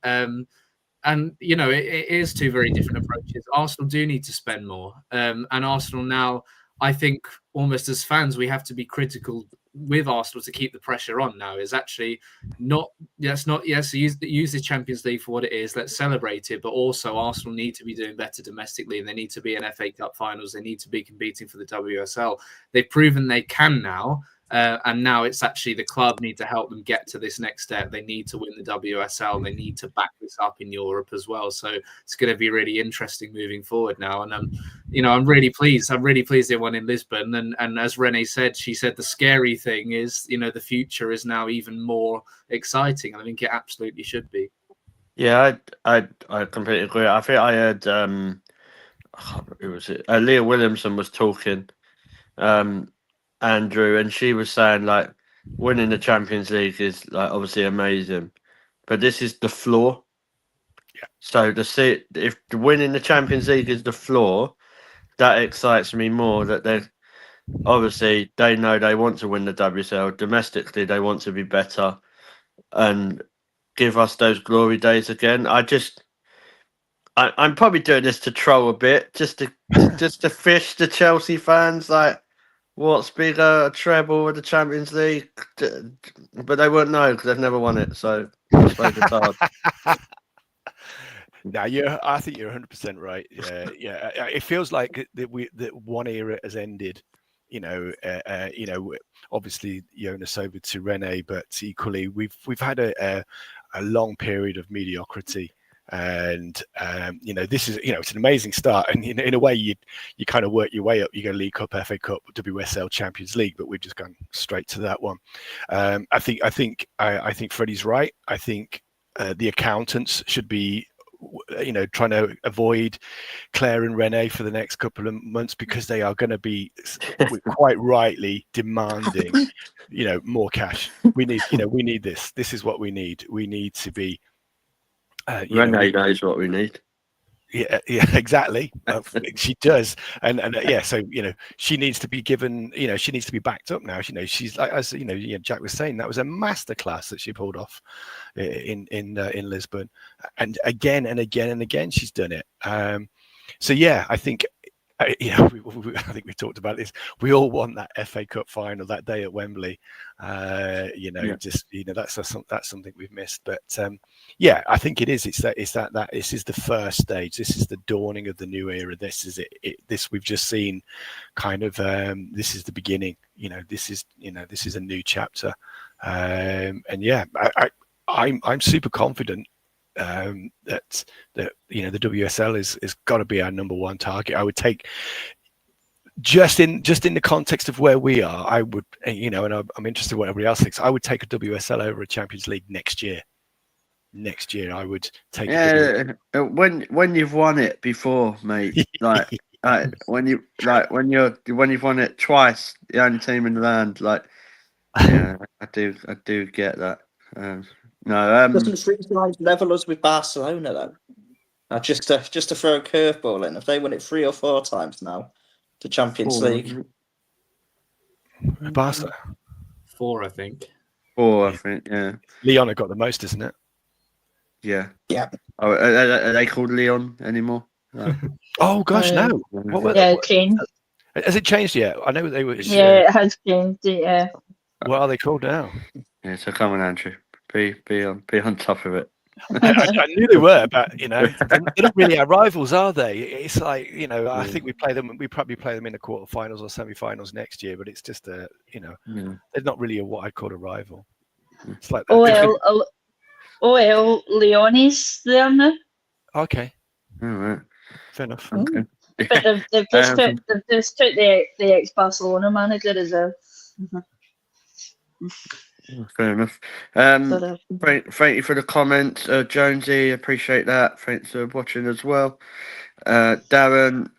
And it is 2 very different approaches. Arsenal do need to spend more, and Arsenal now, I think, almost as fans, we have to be critical with Arsenal to keep the pressure on. Now is actually use the Champions League for what it is. Let's celebrate it, but also Arsenal need to be doing better domestically, and they need to be in FA Cup finals. They need to be competing for the WSL. They've proven they can now. And now it's actually the club need to help them get to this next step. They need to win the WSL. They need to back this up in Europe as well. So it's going to be really interesting moving forward now. And I'm really pleased. I'm really pleased they won in Lisbon. And as Renee said, she said the scary thing is, the future is now even more exciting. I think it absolutely should be.
Yeah, I completely agree. I think I heard who was it? Leah Williamson was talking. Andrew, and she was saying, like, winning the Champions League is, like, obviously amazing, but this is the floor.
Yeah.
So if winning the Champions League is the floor, that excites me more. That they know they want to win the WSL domestically. They want to be better and give us those glory days again. I'm probably doing this to troll a bit, just to fish the Chelsea fans, like. what's bigger, a treble or the Champions League? But they won't know because they've never won it. So I suppose it's hard.
No, I think you're 100% right. Yeah. It feels like that one era has ended. Obviously Jonas over to Rene, but equally we've had a long period of mediocrity, and this is it's an amazing start, and in a way you kind of work your way up. You go League Cup, FA Cup, WSL, Champions League, but we've just gone straight to that one. I think Freddie's right. I think the accountants should be trying to avoid Claire and Rene for the next couple of months, because they are going to be quite rightly demanding more cash. We need this. This is what we need. We need to be
Rene knows what we need.
Yeah, exactly. She does, and so she needs to be given. She needs to be backed up now. She's like, as Jack was saying, that was a masterclass that she pulled off in Lisbon, and again and again and again she's done it. So yeah, I think. I think we talked about this. We all want that FA Cup final that day at Wembley. That's something we've missed. But I think it is. That this is the first stage. This is the dawning of the new era. This is it. This we've just seen, kind of. This is the beginning. This is a new chapter. I'm super confident that the WSL is got to be our number one target. I would take just in the context of where we are. I would, and I'm interested in what everybody else thinks. I would take a WSL over a Champions League next year. Next year, I would take.
When you've won it before, mate. When you've won it twice, the only team in the land. I do get that.
Doesn't Friesland level us with Barcelona though? Just to throw a curveball in, if they won it 3 or 4 times now, the Champions League.
Barca
4, I think.
4, I think. Yeah.
Leon have got the most, isn't it?
Yeah.
Yeah.
Oh, are they called Leon anymore? No.
Oh gosh, no. What were
Yeah, changed.
Has it changed yet? I know they were.
Yeah, it has changed. Yeah.
What are they called now?
Yeah. So come on, Andrew. Be on top of it.
I knew they were, but they're not really our rivals, are they? It's like I think we probably play them in the quarterfinals or semi-finals next year, but it's just they're not really what I'd call a rival. It's like that.
Leonie's there now.
Okay,
All right.
fair enough.
Okay.
But they've just took the ex-Barcelona manager as a.
Fair enough. Thank you for the comments, Jonesy. Appreciate that. Thanks for watching as well. Darren,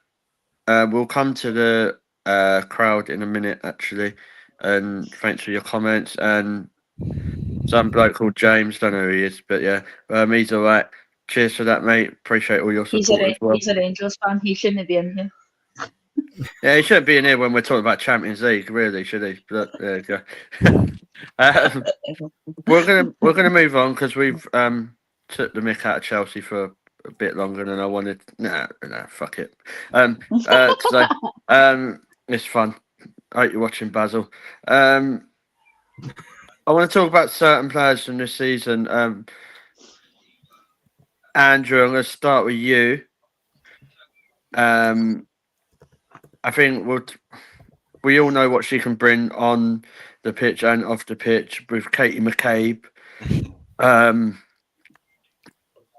we'll come to the crowd in a minute, actually. And thanks for your comments. And some bloke called James, don't know who he is, but yeah, he's all right. Cheers for that, mate. Appreciate all your support as well.
He's a Rangers fan. He shouldn't be in here.
Yeah, he shouldn't be in here when we're talking about Champions League, really, should he? But there you go. We're gonna move on because we've took the mick out of Chelsea for a bit longer than I wanted. Nah, fuck it. It's fun. I hope you're watching, Basil. I want to talk about certain players from this season. Andrew, I'm going to start with you. I think we all know what she can bring on the pitch and off the pitch with Katie McCabe.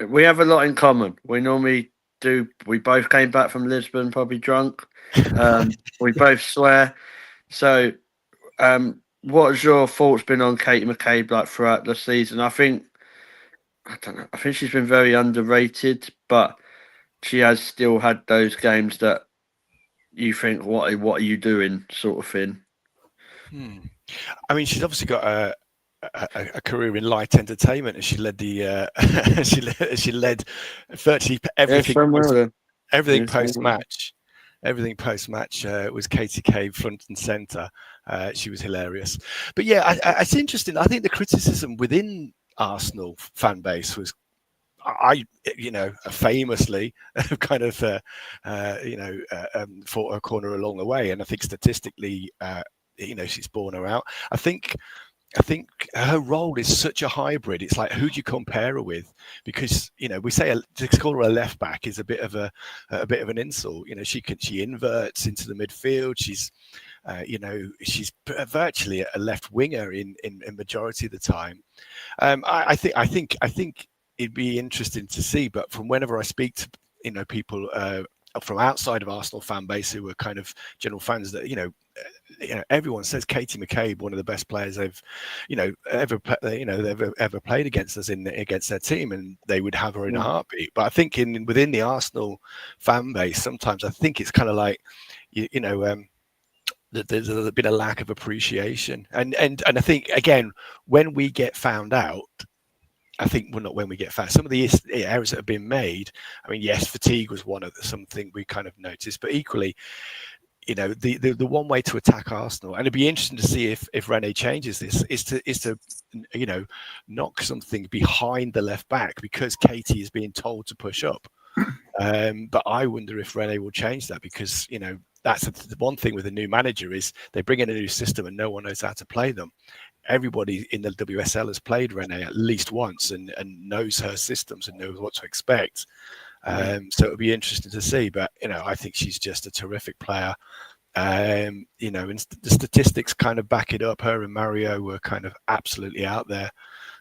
We have a lot in common. We normally do. We both came back from Lisbon, probably drunk. We both swear. So, what has your thoughts been on Katie McCabe throughout the season? I don't know. I think she's been very underrated, but she has still had those games that you think, what are you doing, sort of thing.
I mean, she's obviously got a career in light entertainment, and she led the she led virtually everything post match. Everything post match was Katie Cave front and center. She was hilarious. But yeah, it's interesting. I think the criticism within Arsenal fan base was I famously kind of fought her corner along the way, and I think statistically, she's borne her out. I think her role is such a hybrid. It's like, who do you compare her with? Because we say to call her a left back is a bit of an insult. She inverts into the midfield. She's virtually a left winger in majority of the time. I think it'd be interesting to see. But from whenever I speak to people from outside of Arsenal fan base who are kind of general fans, that everyone says Katie McCabe, one of the best players they've ever played against us against their team, and they would have her in a heartbeat. But I think within the Arsenal fan base, sometimes I think it's kind of like that there's been a lack of appreciation, and I think again when we get found out. I think not when we get found. Some of the errors that have been made. I mean, yes, fatigue was something we kind of noticed, but equally, the one way to attack Arsenal, and it'd be interesting to see if Rene changes this, is to knock something behind the left back, because Katie is being told to push up. But I wonder if Rene will change that, because that's the one thing with a new manager is they bring in a new system and no one knows how to play them. Everybody in the WSL has played Rene at least once and knows her systems and knows what to expect. So it'll be interesting to see. But I think she's just a terrific player. And the statistics kind of back it up. Her and Mario were kind of absolutely out there.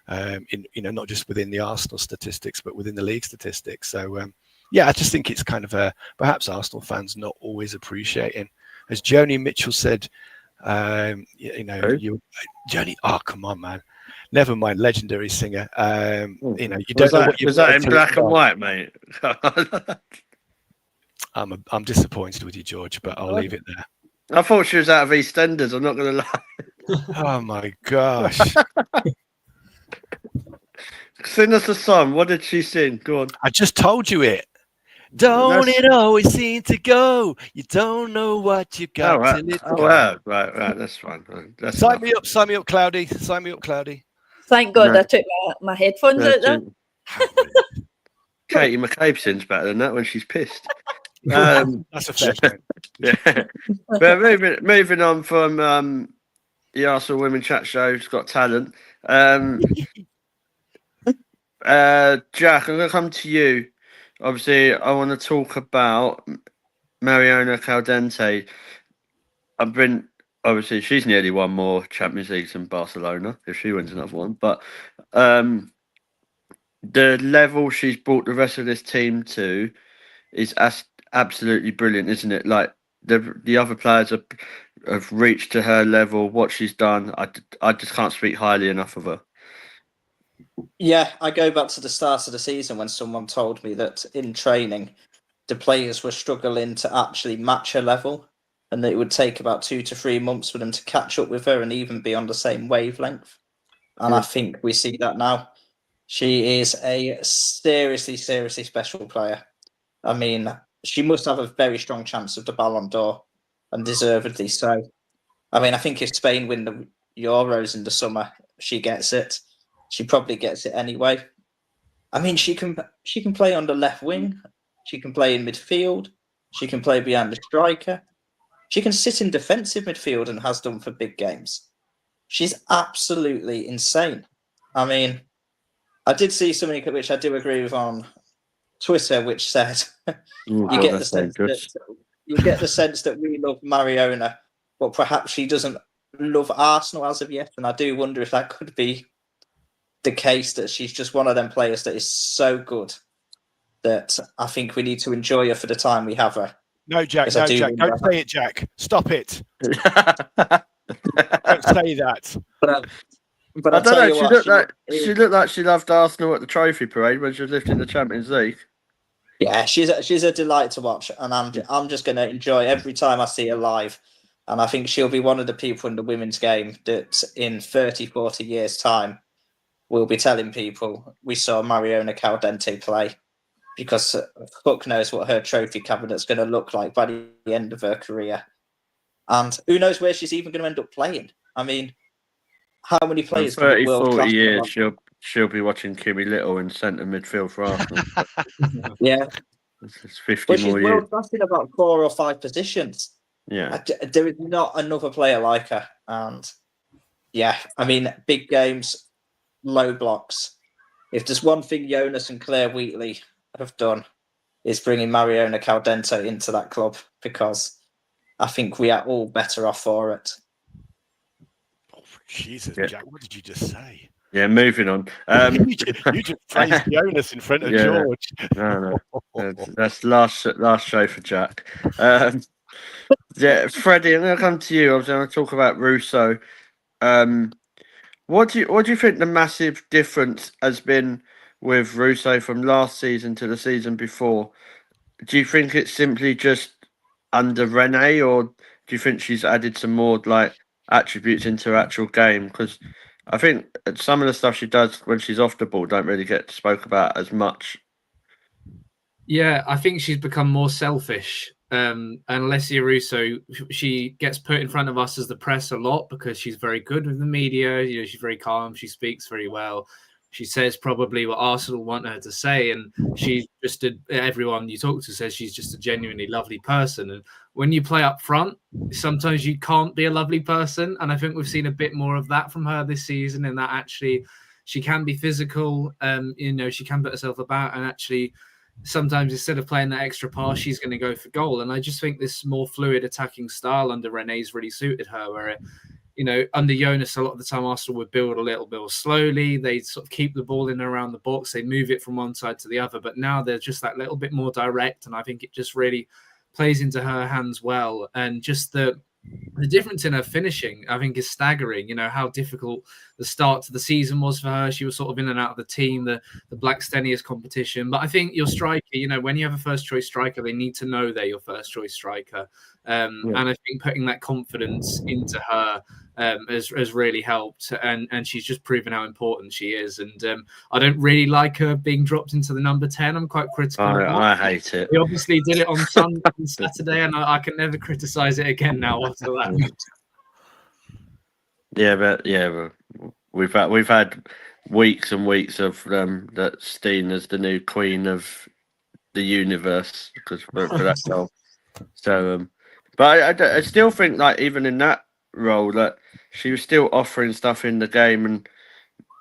Not just within the Arsenal statistics, but within the league statistics. So I just think it's kind of perhaps Arsenal fans not always appreciating. As Joni Mitchell said, Joni. Oh, come on, man. Never mind, legendary singer. You don't know what you've.
Was that in black and white, mate?
I'm disappointed with you, George, but I'll leave it there.
I thought she was out of EastEnders. I'm not going to lie.
Oh my gosh.
Sing us a song. What did she sing? Go on.
I just told you it. Don't it always seem to go? You don't know what you got till it's gone.
Right. That's fine. That's
sign me up, Cloudy. Sign me up, Cloudy.
Thank God I took my headphones out there.
Katie McCabe sings better than that when she's pissed.
That's a fair point.
Yeah. But moving on from the Arsenal Women Chat Show's Got Talent. Jack, I'm going to come to you. Obviously, I want to talk about Mariona Caldente. Obviously, she's nearly won more Champions Leagues than Barcelona if she wins another one. But the level she's brought the rest of this team to is absolutely brilliant, isn't it? Like the other players have reached to her level. What she's done, I just can't speak highly enough of her.
Yeah, I go back to the start of the season when someone told me that in training, the players were struggling to actually match her level, and that it would take about 2 to 3 months for them to catch up with her and even be on the same wavelength. And I think we see that now. She is a seriously, seriously special player. I mean, she must have a very strong chance of the Ballon d'Or, and deservedly so. I mean, I think if Spain win the Euros in the summer, she gets it. She probably gets it anyway. I mean, she can play on the left wing. She can play in midfield. She can play behind the striker. She can sit in defensive midfield and has done for big games. She's absolutely insane. I mean, I did see something which I do agree with on Twitter, which said you get the sense that we love Mariona, but perhaps she doesn't love Arsenal as of yet. And I do wonder if that could be the case, that she's just one of them players that is so good that I think we need to enjoy her for the time we have her.
No, Jack, don't say it, Jack. Stop it. Don't say that.
But
I don't know. She looked like she loved Arsenal at the trophy parade when she was lifting the Champions League.
Yeah, she's a delight to watch, and I'm just going to enjoy every time I see her live. And I think she'll be one of the people in the women's game that in 30, 40 years' time will be telling people we saw Mariona Caldente play, because fuck knows what her trophy cabinet's going to look like by the end of her career. And who knows where she's even going to end up playing. I mean, how many players?
30, 40 years, she'll she'll be watching Kimmy Little in centre midfield for Arsenal.
Yeah,
It's 50
but she's
more years.
world class in about 4 or 5 positions.
Yeah.
There is not another player like her. And yeah, I mean, big games, low blocks. If there's one thing Jonas and Claire Wheatley have done, is bringing Mariona Caldente into that club, because I think we are all better off for it.
Oh, Jesus,
Yeah.
Jack, what did you just say?
Yeah, moving on.
You just praised Jonas in front of
Yeah.
George.
No. That's last show for Jack. Yeah, Freddie, I'm going to come to you. I was going to talk about Russo. What do you think the massive difference has been with Russo from last season to the season before? Do you think it's simply just under Renee, or do you think she's added some more like attributes into her actual game? Because I think some of the stuff she does when she's off the ball don't really get spoke about as much.
Yeah, I think she's become more selfish. And Alessia Russo, she gets put in front of us as the press a lot because she's very good with the media. You know, she's very calm. She speaks very well. She says probably what Arsenal want her to say, and she's just everyone you talk to says she's just a genuinely lovely person. And when you play up front, sometimes you can't be a lovely person, and I think we've seen a bit more of that from her this season. In that actually, she can be physical. You know, she can put herself about, and actually, sometimes instead of playing that extra pass, she's going to go for goal. And I just think this more fluid attacking style under Renee's really suited her, where you know, under Jonas, a lot of the time Arsenal would build a little bit more slowly. They sort of keep the ball in and around the box. They move it from one side to the other. But now they're just that little bit more direct. And I think it just really plays into her hands well. And just the difference in her finishing, I think, is staggering. You know, how difficult the start to the season was for her. She was sort of in and out of the team, the Black Stenius competition. But I think your striker, you know, when you have a first choice striker, they need to know they're your first choice striker. And I think putting that confidence into her has really helped, and she's just proven how important she is. And I don't really like her being dropped into the number 10. I'm quite critical.
I hate it.
We obviously did it on Saturday, and I can never criticize it again now after that.
But we've had weeks and weeks of that Steen is the new queen of the universe because for that goal. So, but I still think like even in that role that she was still offering stuff in the game,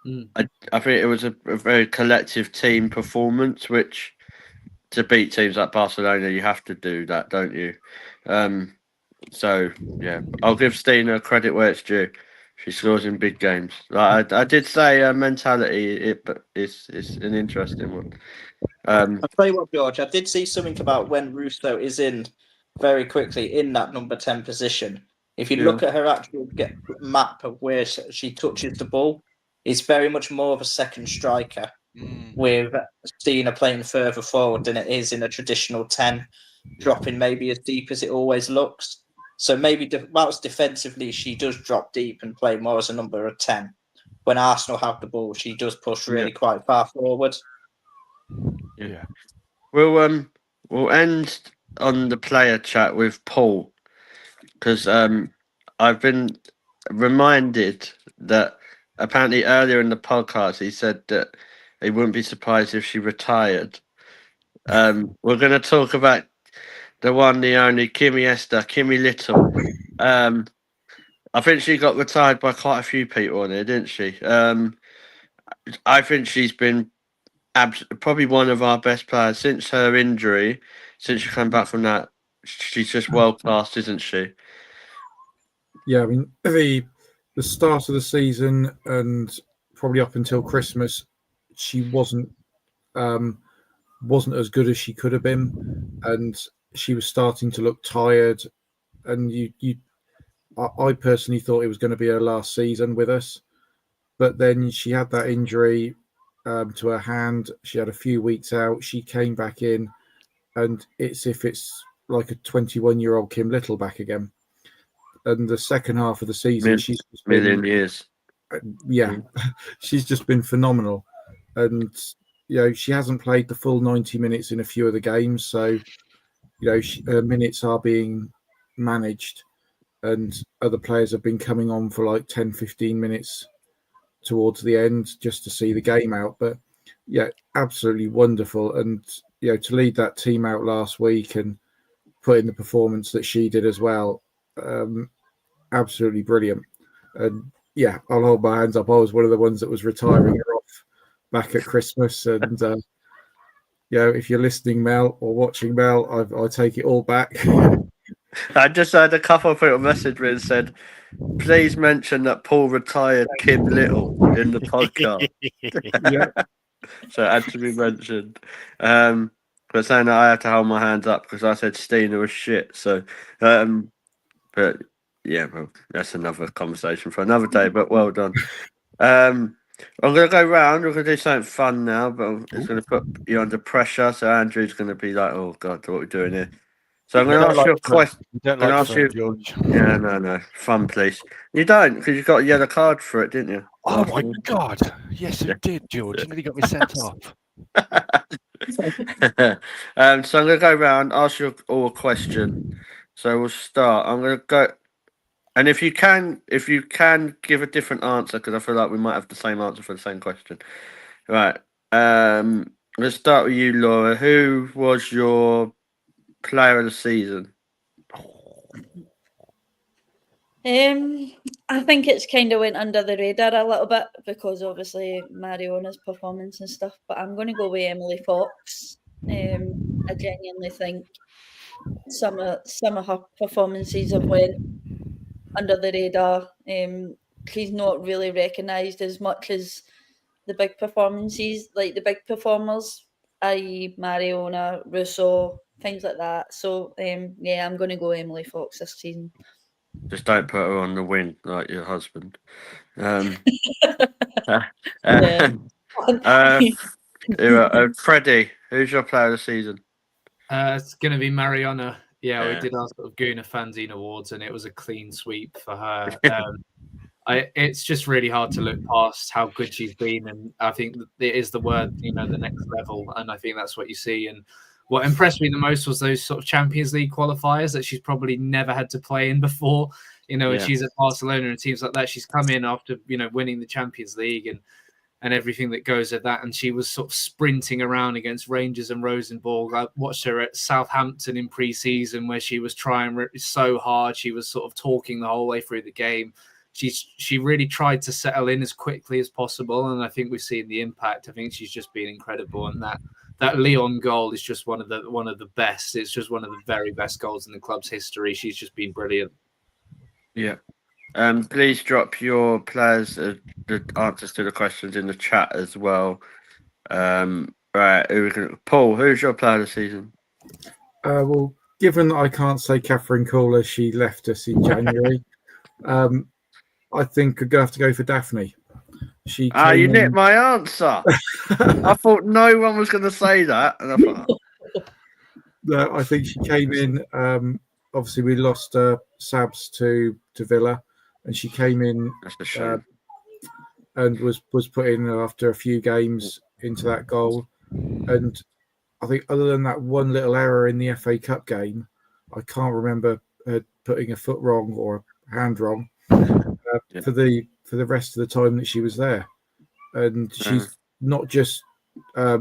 and I think it was a very collective team performance, which to beat teams like Barcelona you have to do that, don't you? So yeah, I'll give Stina credit where it's due. She scores in big games. Like I did say mentality, but it's an interesting one.
I'll tell you what, George, I did see something about when Russo is in very quickly in that number 10 position. If you look at her actual map of where she touches the ball, it's very much more of a second striker with Stina playing further forward than it is in a traditional 10, dropping maybe as deep as it always looks. So maybe whilst defensively she does drop deep and play more as a number of 10, when Arsenal have the ball, she does push really quite far forward.
Yeah. We'll end on the player chat with Paul because I've been reminded that apparently earlier in the podcast he said that he wouldn't be surprised if she retired. We're going to talk about the one, the only Kimmy Little. I think she got retired by quite a few people on here, didn't she? I think she's been probably one of our best players since her injury. Since she came back from that, she's just world class, isn't she?
Yeah, I mean the start of the season and probably up until Christmas, she wasn't as good as she could have been, and she was starting to look tired. And I personally thought it was going to be her last season with us, but then she had that injury to her hand. She had a few weeks out. She came back in, and it's like a 21-year-old Kim Little back again. And the second half of the season, she's just
million years.
Yeah, she's just been phenomenal. And she hasn't played the full 90 minutes in a few of the games, so her minutes are being managed, and other players have been coming on for like 10, 15 minutes towards the end just to see the game out. But yeah, absolutely wonderful. And to lead that team out last week and put in the performance that she did as well, absolutely brilliant. And yeah, I'll hold my hands up. I was one of the ones that was retiring her off back at Christmas. And if you're listening, Mel, or watching, Mel, I take it all back.
I just had a couple of people message me and said, please mention that Paul retired Kim Little in the podcast.
Yeah.
So it had to be mentioned. But saying that I had to hold my hands up because I said Stina was shit. So, but yeah, well, that's another conversation for another day. But well done. I'm going to go round. We're going to do something fun now, but it's going to put you under pressure. So Andrew's going to be like, "Oh God, what are we doing here?" So I'm going to ask you a question.
You don't
I'm gonna
like
ask
fun,
you.
George.
Yeah, no, fun, please. You don't because you got a yellow card for it, didn't you?
Oh my God! Yes, you did, George. You nearly got me sent off.
So I'm going to go round, ask you all a question. So we'll start. I'm going to go, and if you can give a different answer, because I feel like we might have the same answer for the same question. Right. Let's start with you, Laura. Who was your player of the season?
I think it's kind of went under the radar a little bit because obviously Mariona's performance and stuff, but I'm going to go with Emily Fox. I genuinely think some of her performances have went under the radar. She's not really recognised as much as the big performances, like the big performers, i.e. Mariona, Russo, things like that. So yeah, I'm going to go Emily Fox this season.
Just don't put her on the wing like your husband. Freddie, who's your player of the season?
It's going to be Mariona. Yeah, we did our sort of Guna Fanzine Awards, and it was a clean sweep for her. It's just really hard to look past how good she's been, and I think it is the word, the next level, and I think that's what you see. And what impressed me the most was those sort of Champions League qualifiers that she's probably never had to play in before. And she's at Barcelona and teams like that. She's come in after winning the Champions League and everything that goes with that. And she was sort of sprinting around against Rangers and Rosenborg. I watched her at Southampton in pre-season where she was trying so hard. She was sort of talking the whole way through the game. She really tried to settle in as quickly as possible. And I think we've seen the impact. I think she's just been incredible. And that Lyon goal is just one of the best. It's just one of the very best goals in the club's history. She's just been brilliant.
Yeah. Please drop your players the answers to the questions in the chat as well. Right, Paul, who's your player of the season?
Well, given that I can't say Catherine Kohler, she left us in January. I think I'd have to go for Daphne.
You nicked my answer. I thought no one was going to say that, and I thought.
No, I think she came in. Obviously, we lost Sabs to Villa, and she came in and was put in after a few games into that goal. And I think other than that one little error in the FA Cup game, I can't remember her putting a foot wrong or a hand wrong for the rest of the time that she was there. And she's not just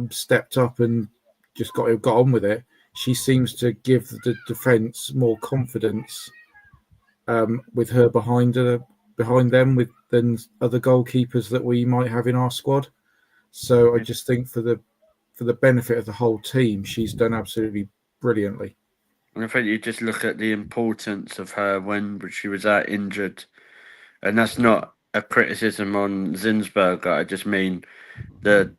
stepped up and just got on with it. She seems to give the defence more confidence with her behind them than other goalkeepers that we might have in our squad. So I just think for the benefit of the whole team, she's done absolutely brilliantly.
I think you just look at the importance of her when she was out injured, and that's not a criticism on Zinsberger. I just mean the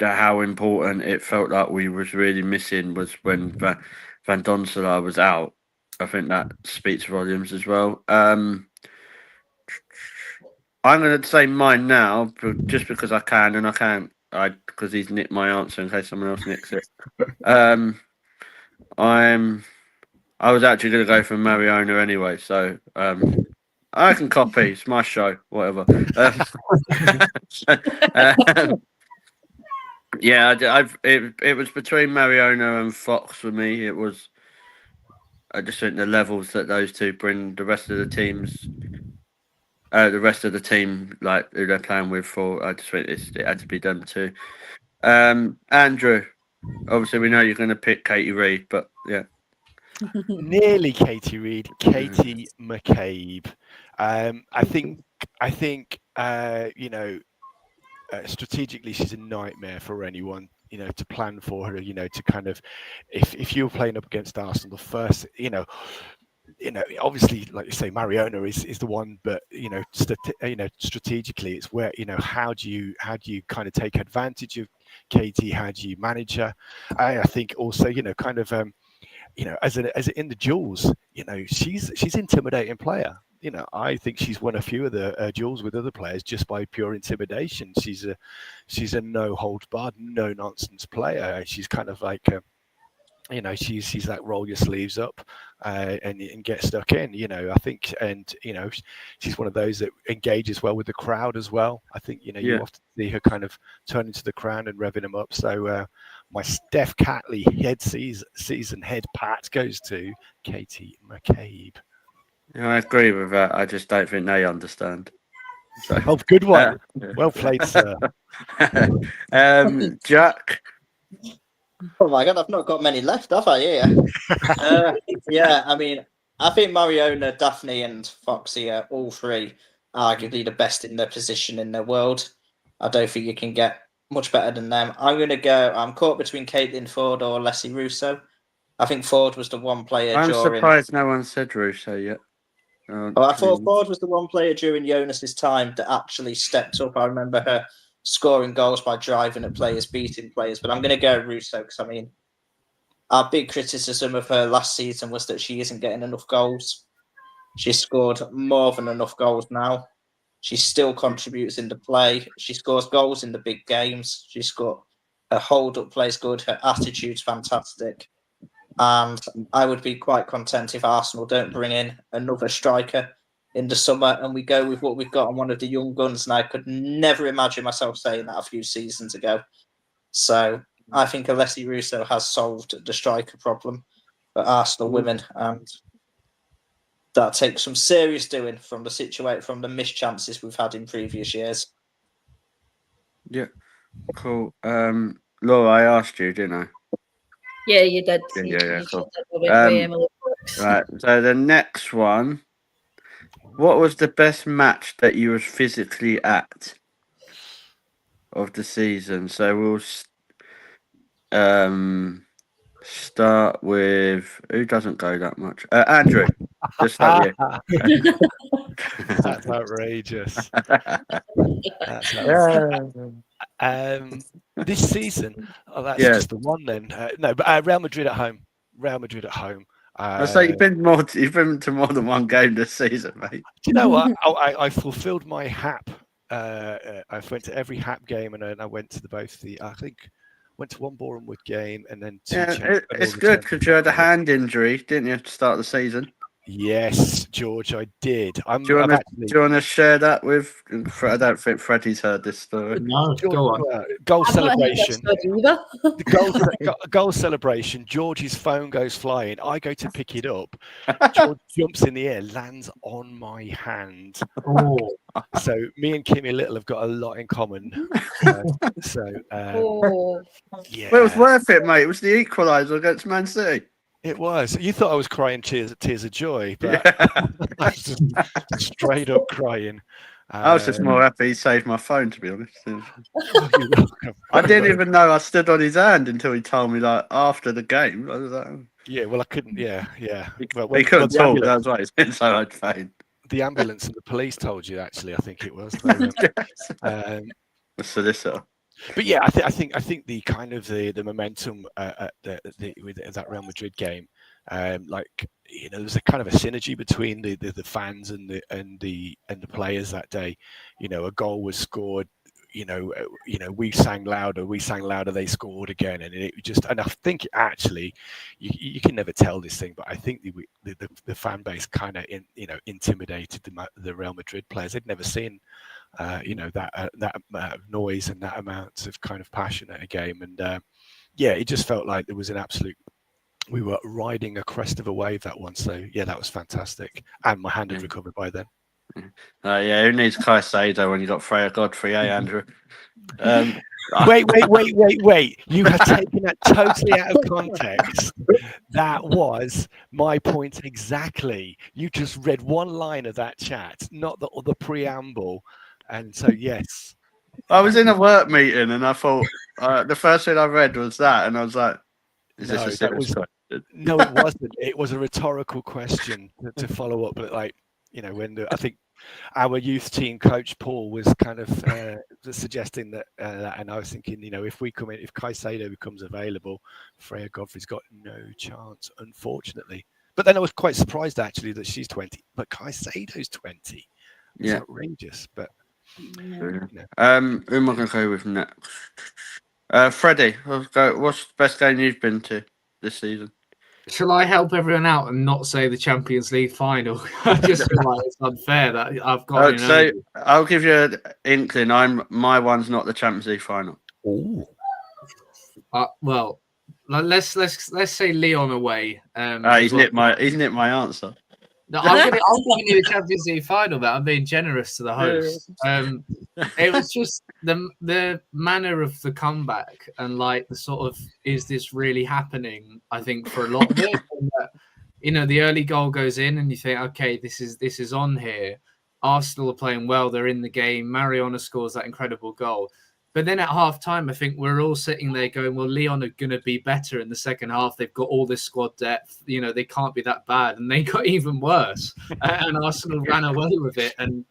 how important it felt like we was really missing was when Van Donselaar was out. I think that speaks volumes as well. I'm going to say mine now, just because I can, and I can't, because he's nicked my answer in case someone else nicks it. I was actually going to go for Mariona anyway, so I can copy. It's my show, whatever. Yeah, it was between Mariona and Fox for me. I just think the levels that those two bring the rest of the teams the rest of the team, like who they're playing with. For I just think it had to be done too. Andrew, obviously we know you're going to pick Katie Reid, but yeah,
Nearly Katie Reid, Katie McCabe. I think strategically she's a nightmare for anyone, to plan for her, to kind of, if you're playing up against Arsenal, the first, obviously, like you say, Mariona is the one, but strategically, it's where, how do you kind of take advantage of Katie? How do you manage her? I think also, kind of, as in the duels, she's intimidating player. I think she's won a few of the duels with other players just by pure intimidation. She's a no holds barred, no nonsense player. She's kind of like she's that roll your sleeves up and get stuck in. I think, and she's one of those that engages well with the crowd as well. I think you often see her kind of turning to the crowd and revving them up. So my Steph Catley season head pat goes to Katie McCabe.
Yeah, I agree with that. I just don't think they understand. So,
Oh, good one. Well played, sir.
Jack.
Oh my God, I've not got many left, have I? Yeah, I mean, I think Mariona, Daphne, and Foxy are all three arguably the best in their position in the world. I don't think you can get much better than them. I'm caught between Caitlin Ford or Leslie Russo. I think Ford was the one player
I'm
during...
surprised no one said Russo yet.
I thought Ford was the one player during Jonas's time that actually stepped up. I remember her scoring goals by driving at players, beating players. But I'm going to go Russo because, I mean, our big criticism of her last season was that she isn't getting enough goals. She's scored more than enough goals now. She still contributes in the play. She scores goals in the big games. Her hold-up play is good. Her attitude's fantastic. And I would be quite content if Arsenal don't bring in another striker in the summer and we go with what we've got on one of the young guns. And I could never imagine myself saying that a few seasons ago. So I think Alessi Russo has solved the striker problem for Arsenal women. And that takes some serious doing from the missed chances we've had in previous years.
Yeah, cool. Laura, I asked you, didn't I?
Yeah, you did.
Yeah, cool.
Emily
Right, so the next one. What was the best match that you was physically at of the season? So we'll start with who doesn't go that much. Andrew, just start with you.
That's outrageous. That's outrageous. This season, that's just the one then. No, but Real Madrid at home.
So you've been to more than one game this season, mate.
Do you know what? I fulfilled my HAP. I went to every HAP game, and I went to went to one Bournemouth game, and then two.
It's good because you had a hand injury, didn't you, to start the season?
Yes, George, I did.
Do you want to share that with? I don't think Freddie's heard this story.
No, go on.
Goal celebration. The goal celebration. George's phone goes flying. I go to pick it up. George jumps in the air, lands on my hand.
Oh.
So me and Kimmy Little have got a lot in common. Yeah.
Well, it was worth it, mate. It was the equaliser against Man City.
It was. You thought I was crying tears of joy, but I was just straight up crying.
I was just more happy he saved my phone, to be honest.
You're welcome.
I didn't even know I stood on his hand until he told me, like, after the game. I was like,
yeah, well, I couldn't. Yeah. Well,
he couldn't talk. That's why he's been so much pain.
The ambulance and the police told you. Actually, I think it was.
The solicitor.
But yeah, I think the kind of the momentum with that Real Madrid game, there's a kind of a synergy between the fans and the players that day. A goal was scored. We sang louder. They scored again, and I think actually, you can never tell this thing, but I think the fan base kind of intimidated the Real Madrid players. They'd never seen that noise and that amount of kind of passion at a game, and it just felt like there was an absolute. We were riding a crest of a wave that one, so yeah, that was fantastic, and my hand had recovered by then.
Yeah, who needs Caicedo when you got Freya Godfrey, Andrew?
Wait. You have taken that totally out of context. That was my point exactly. You just read one line of that chat, not the preamble. And so, yes.
I was in a work meeting and I thought the first thing I read was that, and I was like, "Is this a serious question?"
No, it wasn't. It was a rhetorical question to follow up. But like, when I think our youth team coach Paul was kind of suggesting that, and I was thinking, if Caicedo becomes available, Freya Godfrey's got no chance, unfortunately. But then I was quite surprised actually that she's 20, but Caicedo's 20. It's outrageous. But
who am I going to go with next? Freddie, what's the best game you've been to this season?
Shall I help everyone out and not say the Champions League final? I just feel like it's unfair that I've got.
So I'll give you an inkling. My one's not the Champions League final.
Ooh.
Well, let's say Lyon away.
He's nicked my answer.
No, I'm giving you the Champions League final, but I'm being generous to the host. It was just the manner of the comeback and like the sort of, is this really happening? I think for a lot of it, the early goal goes in and you think, okay, this is on here. Arsenal are playing well; they're in the game. Mariona scores that incredible goal. But then at half time, I think we're all sitting there going, well, Lyon are going to be better in the second half. They've got all this squad depth. They can't be that bad. And they got even worse. And Arsenal ran away with it. And,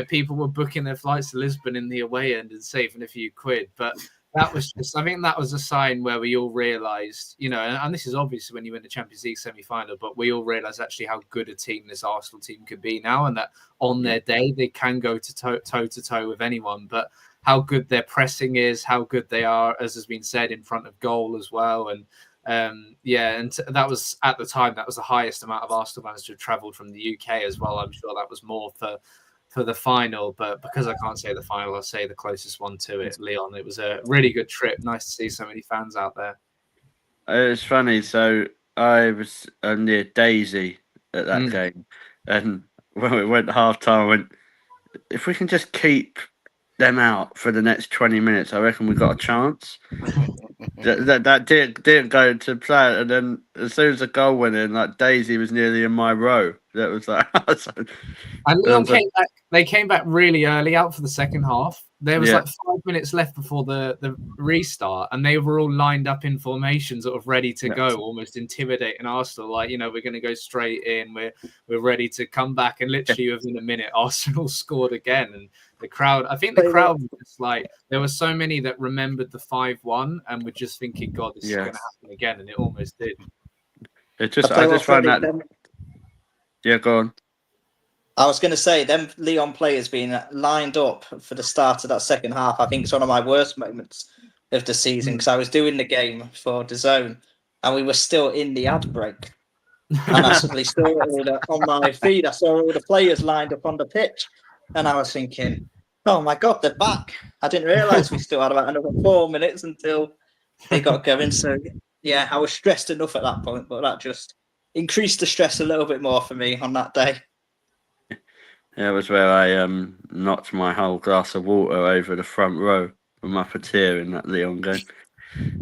people were booking their flights to Lisbon in the away end and saving a few quid. But that was I think that was a sign where we all realised, and this is obviously when you win the Champions League semi-final, but we all realised actually how good a team this Arsenal team could be now, and that on their day, they can go toe-to-toe with anyone. But how good their pressing is, how good they are, as has been said, in front of goal as well. And that was, at the time, that was the highest amount of Arsenal fans to have travelled from the UK as well. I'm sure that was more for the final, but because I can't say the final, I'll say the closest one to it, Lyon. It was a really good trip. Nice to see so many fans out there.
It's funny. So I was near Daisy at that game. And when we went half time, I went, if we can just keep them out for the next 20 minutes, I reckon we got a chance. that didn't go to plan, and then as soon as the goal went in, like Daisy was nearly in my row. That was like,
and Lyon came back. They came back really early out for the second half. There was like 5 minutes left before the restart, and they were all lined up in formation, sort of ready to go, almost intimidating Arsenal. Like, we're going to go straight in. We're ready to come back, and literally within a minute, Arsenal scored again. And the crowd was just like, there were so many that remembered the 5-1 and were just thinking, God, this is going to happen again, and it almost did.
I just found that. Yeah, go on.
I was going to say, them Lyon players being lined up for the start of that second half, I think it's one of my worst moments of the season, because I was doing the game for DAZN and we were still in the ad break. And I suddenly saw on my feed, I saw all the players lined up on the pitch. And I was thinking, oh my God, they're back. I didn't realise we still had about another 4 minutes until they got going. So, yeah, I was stressed enough at that point, but that just increased the stress a little bit more for me on that day.
Yeah, it was where I knocked my whole glass of water over the front row from Upper-tier in that Lyon game.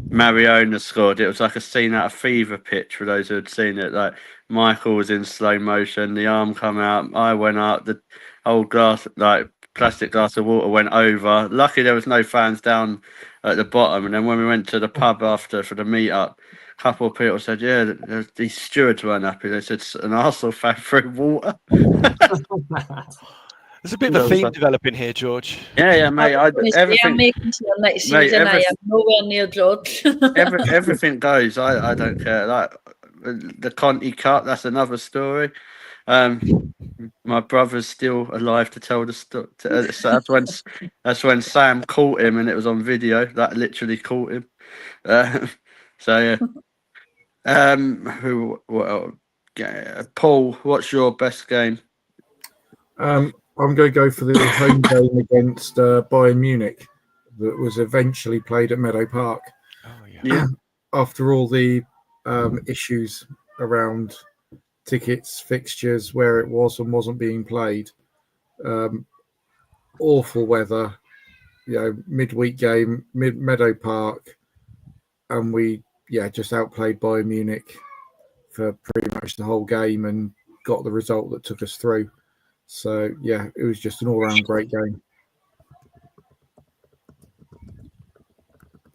Mariona scored. It was like a scene out of Fever Pitch for those who had seen it. Like, Michael was in slow motion, the arm come out, I went up, the whole glass, like plastic glass of water went over. Lucky there was no fans down at the bottom. And then when we went to the pub after for the meet-up, a couple of people said, yeah, these stewards weren't happy. They said an Arsenal fan threw water.
There's a bit of a theme developing here, George.
Yeah, mate. Everything.
I'm making sure next season I am nowhere near George.
Everything goes. I don't care. Like the Conti Cup, that's another story. My brother's still alive to tell the story. So that's when Sam caught him, and it was on video. That literally caught him. So yeah. Paul, what's your best game?
I'm going to go for the home game against Bayern Munich that was eventually played at Meadow Park.
Oh,
yeah.
After all the issues around tickets, fixtures, where it was and wasn't being played, Awful weather, midweek game, Meadow Park, and we just outplayed Bayern Munich for pretty much the whole game and got the result that took us through. So it was just an all-round great game.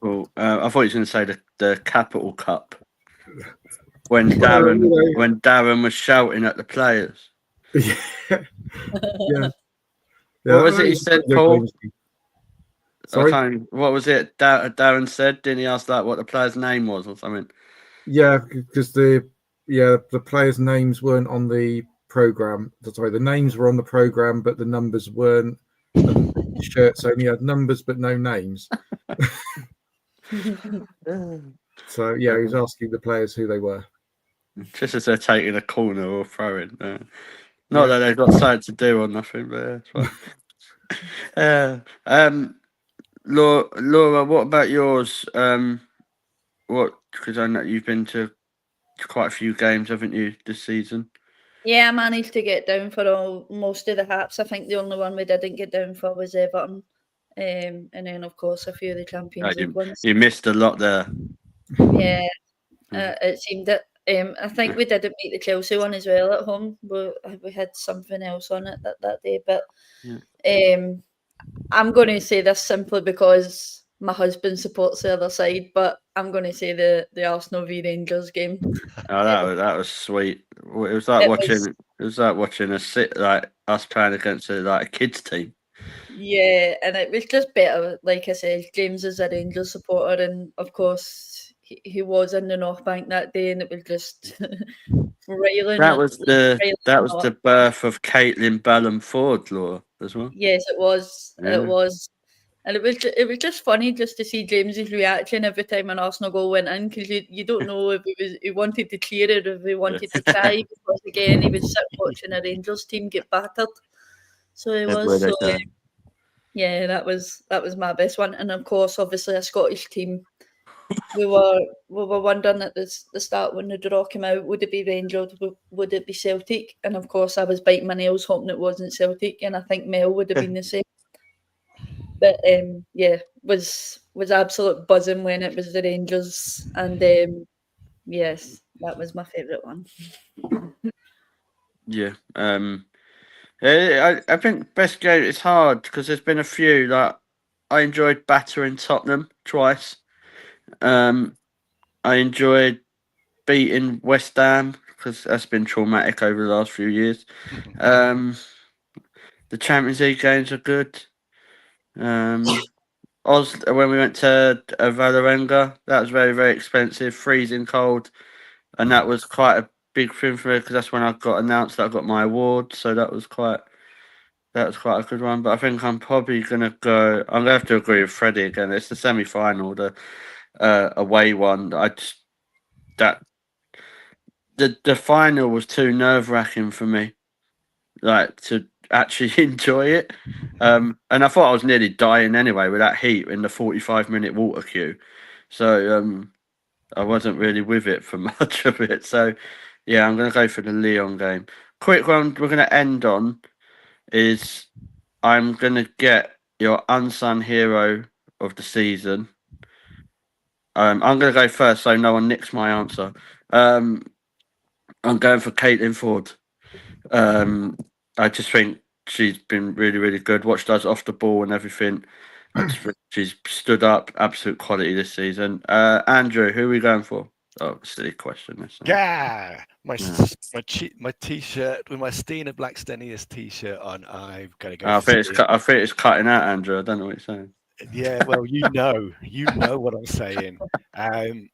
Well, I thought you were going to say the Capital Cup when Darren was shouting at the players.
Yeah.
What was it he said, Paul?
Sorry?
What was it Darren said? Didn't he ask what the player's name was or something?
Yeah, because the players' names weren't on the program. Sorry, the names were on the program, but the numbers weren't. And the shirts only had numbers but no names. So he was asking the players who they were.
Just as they're taking a corner or throwing. Not that they've got something to do or nothing, but it's fine. Laura, what about yours? Because I know you've been to quite a few games, haven't you, this season?
Yeah, I managed to get down for most of the Haps. I think the only one we didn't get down for was Everton. And then, of course, a few of the Champions League ones.
You missed a lot there.
Yeah, it seemed that. I think we didn't beat the Chelsea one as well at home. We had something else on it that day. But I'm going to say this simply because my husband supports the other side, but I'm going to say the Arsenal v Rangers game.
Oh, that was sweet. It was like watching us playing against a kids team.
Yeah, and it was just better. Like I said, James is a Rangers supporter, and of course he was in the North Bank that day, and it was just riling.
That was the birth of Caitlin Ballum Ford, Laura, as well.
Yes, it was. Yeah. It was. And it was just funny just to see James's reaction every time an Arsenal goal went in, because you don't know if he wanted to cheer it or if he wanted to cry, because again he was sitting watching a Rangers team get battered. So he was. So, yeah, that was my best one. And of course, obviously a Scottish team. We were wondering at the start when the draw came out, would it be Rangers, would it be Celtic? And of course I was biting my nails hoping it wasn't Celtic, and I think Mel would have been the same. But was absolute buzzing when it was the Rangers, and yes, that was my favourite one.
Yeah. I think best game. It's hard because there's been a few. Like I enjoyed battering Tottenham twice. I enjoyed beating West Ham because that's been traumatic over the last few years. The Champions League games are good. When we went to Valerenga, that was very, very expensive, freezing cold, and that was quite a big thing for me because that's when I got announced that I got my award. So that was quite a good one. But I think I'm probably gonna go. I'm gonna have to agree with Freddie again. It's the semi-final, the away one. The final was too nerve-wracking for me, like to actually enjoy it. And I thought I was nearly dying anyway with that heat in the 45-minute water queue. So I wasn't really with it for much of it. So yeah, I'm going to go for the Lyon game. Quick one we're going to end on is I'm going to get your unsung hero of the season. I'm going to go first so no one nicks my answer. I'm going for Caitlin Ford. I just think she's been really, really good. Watched us off the ball and everything. She's stood up, absolute quality this season. Andrew, who are we going for? Oh, silly question.
Yeah, my t-shirt with my Stina Blackstenius t-shirt on. I've got to go.
I think it's cutting out, Andrew. I don't know what you're saying.
Yeah, well, you know what I'm saying. I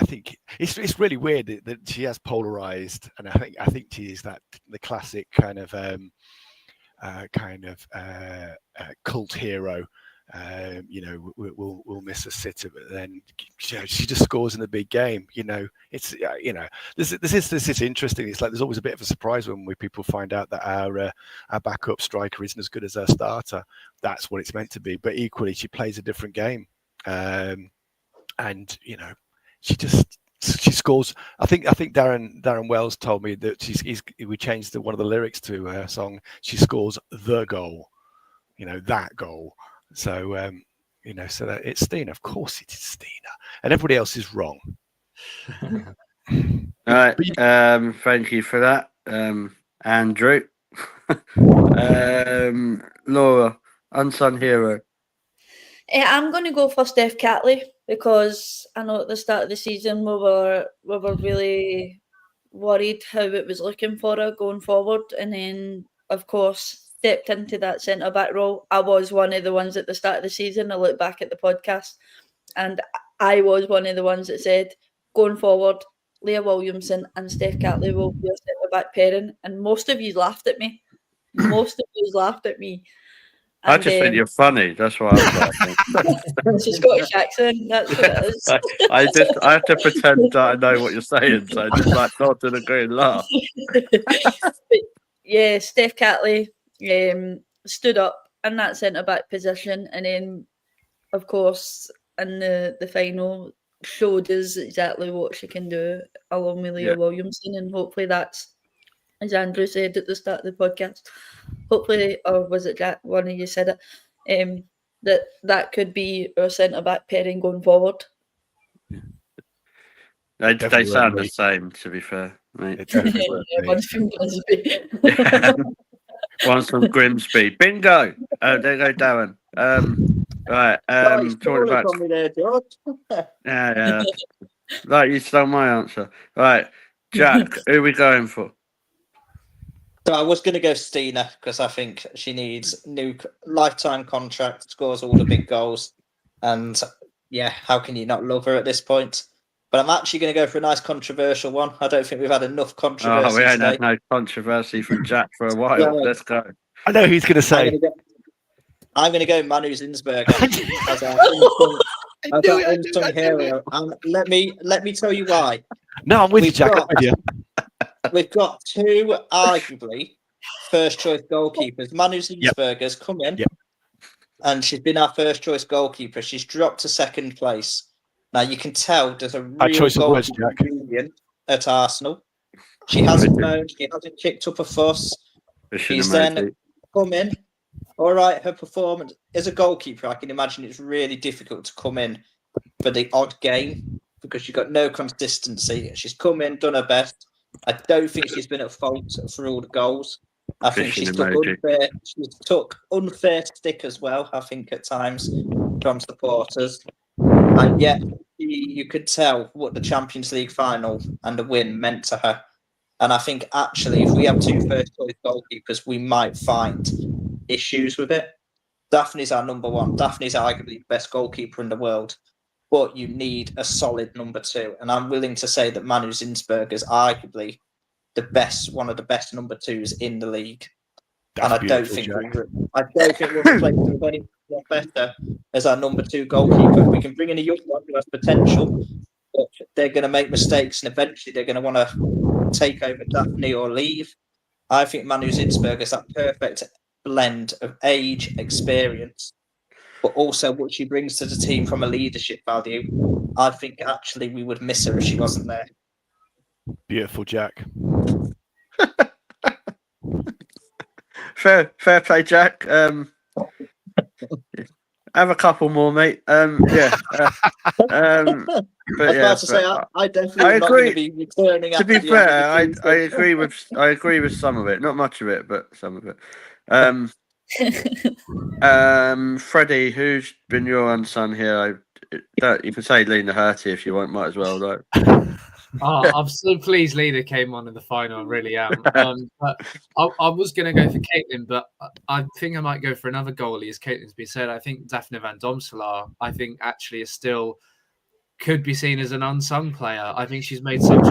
think it's really weird that she has polarized, and I think she is the classic kind of cult hero. We'll miss a sitter, but then she just scores in the big game. It's this is interesting. It's like there's always a bit of a surprise when people find out that our backup striker isn't as good as our starter. That's what it's meant to be, but equally she plays a different game, and she just She scores. I think Darren Wells told me that we changed one of the lyrics to her song. She scores the goal, that goal. So so that it's Stina. Of course it is Stina, and everybody else is wrong.
All right. Thank you for that, Andrew. Laura, unsung hero.
I'm going to go for Steph Catley because I know at the start of the season we were really worried how it was looking for her going forward, and then of course stepped into that centre back role. I was one of the ones at the start of the season. I look back at the podcast, and I was one of the ones that said going forward, Leah Williamson and Steph Catley will be a centre back pairing, and most of you laughed at me.
I just think you're funny. That's why I'm laughing.
It's a Scottish accent. That's what it is.
I have to pretend that I know what you're saying, so I just like nod and agree and laugh.
But yeah, Steph Catley stood up in that centre back position, and then, of course, in the final, showed us exactly what she can do along with Leah Williamson, and hopefully that's, as Andrew said at the start of the podcast, hopefully, or was it Jack? One of you said it. That could be our centre back pairing going forward.
They sound the same, to be fair, mate.
One's from Grimsby.
One's from Grimsby. Bingo. There you go, Darren. Right. Talking about.
Me there, George.
Yeah. Right, you stole my answer. Right, Jack. Who are we going for?
So I was going to go Stina because I think she needs new lifetime contract, scores all the big goals, and how can you not love her at this point? But I'm actually going to go for a nice controversial one. I don't think we've had enough controversy.
We ain't had no controversy from Jack for a while. Let's go.
I know who's going to say.
I'm going to go Manu Zinsberger as our unsung hero. And let me tell you why.
No, I'm with you, Jack.
We've got two arguably first choice goalkeepers. Manu Zinsberger's come in, and she's been our first choice goalkeeper. She's dropped to second place. Now you can tell there's a real goalkeeper union at Arsenal. She hasn't moaned, she hasn't kicked up a fuss. She's then come in. All right, her performance as a goalkeeper, I can imagine it's really difficult to come in for the odd game because you've got no consistency. She's come in, done her best. I don't think she's been at fault for all the goals. I think she's took unfair stick as well, I think, at times from supporters. And yet you could tell what the Champions League final and the win meant to her. And I think actually if we have two first choice goalkeepers, we might find issues with it. Daphne's our number one. Daphne's arguably the best goalkeeper in the world. But you need a solid number two. And I'm willing to say that Manu Zinsberger is arguably one of the best number twos in the league. And I don't think we'll replace him with anyone better as our number two goalkeeper. We can bring in a young one who has potential, but they're going to make mistakes and eventually they're going to want to take over Daphne or leave. I think Manu Zinsberger is that perfect blend of age, experience, but also what she brings to the team from a leadership value. I think actually we would miss her if she wasn't there.
Beautiful, Jack.
Fair play, Jack. Have a couple more, mate. But
I was about to say, I definitely not going to be returning.
To be fair, I agree with some of it, not much of it, but some of it. Freddie, who's been your unsung hero? You can say Lena Hurty if you want, might as well, though.
I'm so pleased Lena came on in the final. I really am. But I was going to go for Caitlin, but I think I might go for another goalie, as Caitlin's been said. I think Daphne Van Domselaar, actually is still could be seen as an unsung player. I think she's made such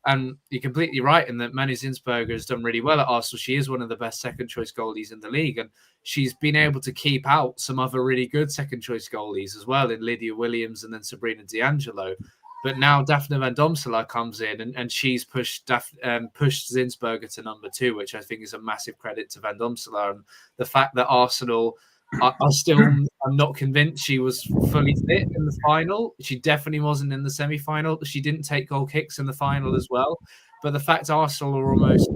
and you're completely right in that Manu Zinsberger has done really well at Arsenal. She is one of the best second choice goalies in the league, and she's been able to keep out some other really good second choice goalies as well in Lydia Williams and then Sabrina D'Angelo. But now Daphne Van Domselaar comes in and she's pushed Zinsberger to number two, which I think is a massive credit to Van Domselaar. And the fact that Arsenal I'm not convinced she was fully fit in the final. She definitely wasn't in the semi-final. She didn't take goal kicks in the final as well. But the fact Arsenal are almost,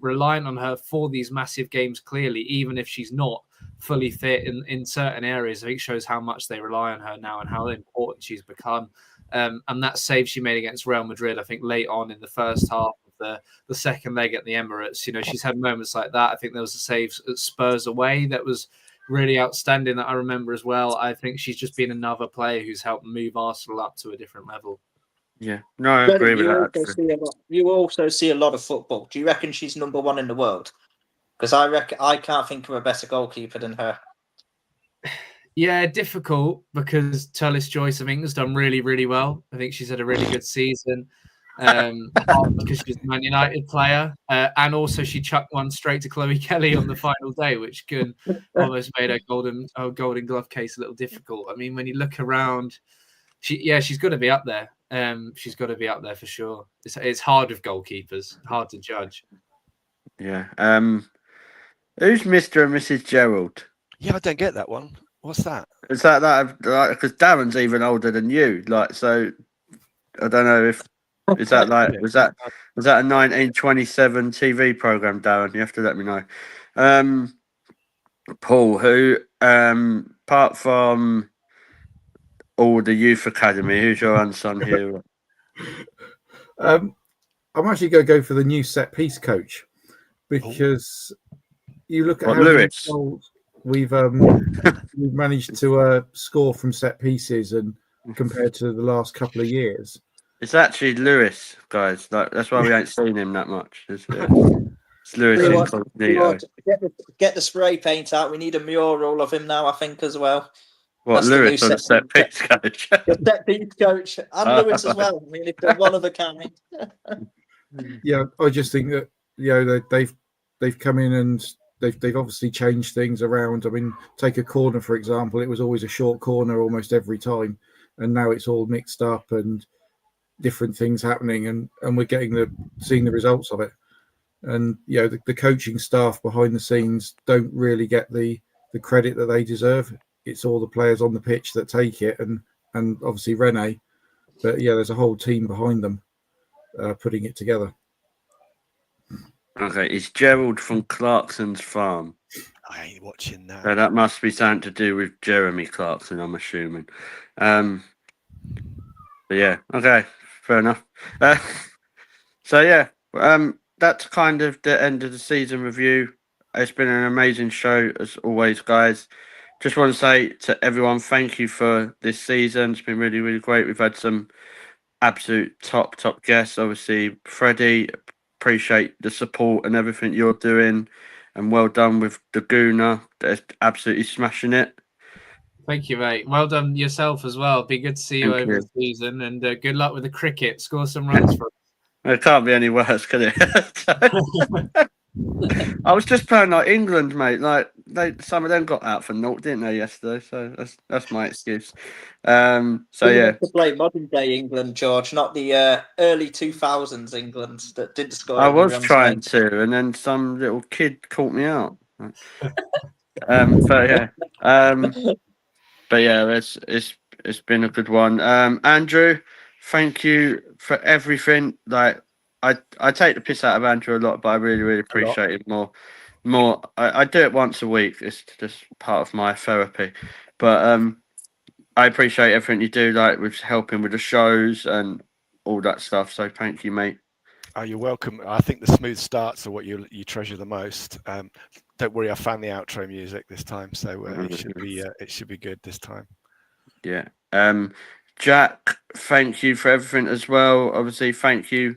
reliant on her for these massive games, clearly, even if she's not fully fit in certain areas, I think shows how much they rely on her now and how important she's become. And that save she made against Real Madrid, I think late on in the first half of the second leg at the Emirates, she's had moments like that. I think there was a save at Spurs away that was really outstanding that I remember as well. I think she's just been another player who's helped move Arsenal up to a different level.
Yeah, no, I agree with that.
You also see a lot of football. Do you reckon she's number one in the world? Because I can't think of a better goalkeeper than her.
Yeah, difficult because Tullis Joyce, I think, has done really, really well. I think she's had a really good season because she's a Man United player. And also she chucked one straight to Chloe Kelly on the final day, which almost made her golden glove case a little difficult. I mean, when you look around, she's got to be up there. She's got to be up there for sure. It's hard with goalkeepers, hard to judge.
Yeah. Who's Mr. and Mrs. Gerald?
Yeah, I don't get that one. What's that?
Is that because Darren's even older than you? So I don't know if is that was that a 1927 TV program, Darren? You have to let me know. Paul, who apart from all the youth academy, who's your unsung hero?
I'm actually going to go for the new set piece coach because you look at how
Lewis.
We've managed to score from set pieces and compared to the last couple of years.
It's actually Lewis, guys. That's why we ain't seen him that much. It's Lewis.
Get the spray paint out. We need a mural of him now, I think, as well.
What,
That's
Lewis or the set piece coach?
The set piece coach and Lewis as well. I mean, if they're one of a kind.
Yeah, I just think that they've come in and they've obviously changed things around. I mean, take a corner for example. It was always a short corner almost every time, and now it's all mixed up and different things happening, and we're seeing the results of it. And the coaching staff behind the scenes don't really get the credit that they deserve. It's all the players on the pitch that take it, and obviously Renee, but there's a whole team behind them putting it together.
Okay, it's Gerald from Clarkson's Farm.
I ain't watching that.
So that must be something to do with Jeremy Clarkson, I'm assuming. But yeah, okay, fair enough. That's kind of the end of the season review. It's been an amazing show as always, guys. Just want to say to everyone, thank you for this season. It's been really, really great. We've had some absolute top guests. Obviously, Freddie, appreciate the support and everything you're doing. And well done with the Gooner. They're absolutely smashing it.
Thank you, mate. Well done yourself as well. Be good to see you over the season. And good luck with the cricket. Score some runs for us.
It can't be any worse, can it? I was just playing like England, mate. Like some of them got out for naught, didn't they, yesterday? So that's my excuse. To
play modern day England, George, not the early 2000s England that didn't score.
I was trying to, and then some little kid caught me out. But yeah, it's been a good one. Andrew, thank you for everything. Like I take the piss out of Andrew a lot, but I really, really appreciate it more. I do it once a week. It's just part of my therapy. But I appreciate everything you do, like with helping with the shows and all that stuff. So thank you, mate.
Oh, you're welcome. I think the smooth starts are what you treasure the most. Don't worry, I found the outro music this time, so it should be good this time.
Yeah. Jack, thank you for everything as well. Obviously, thank you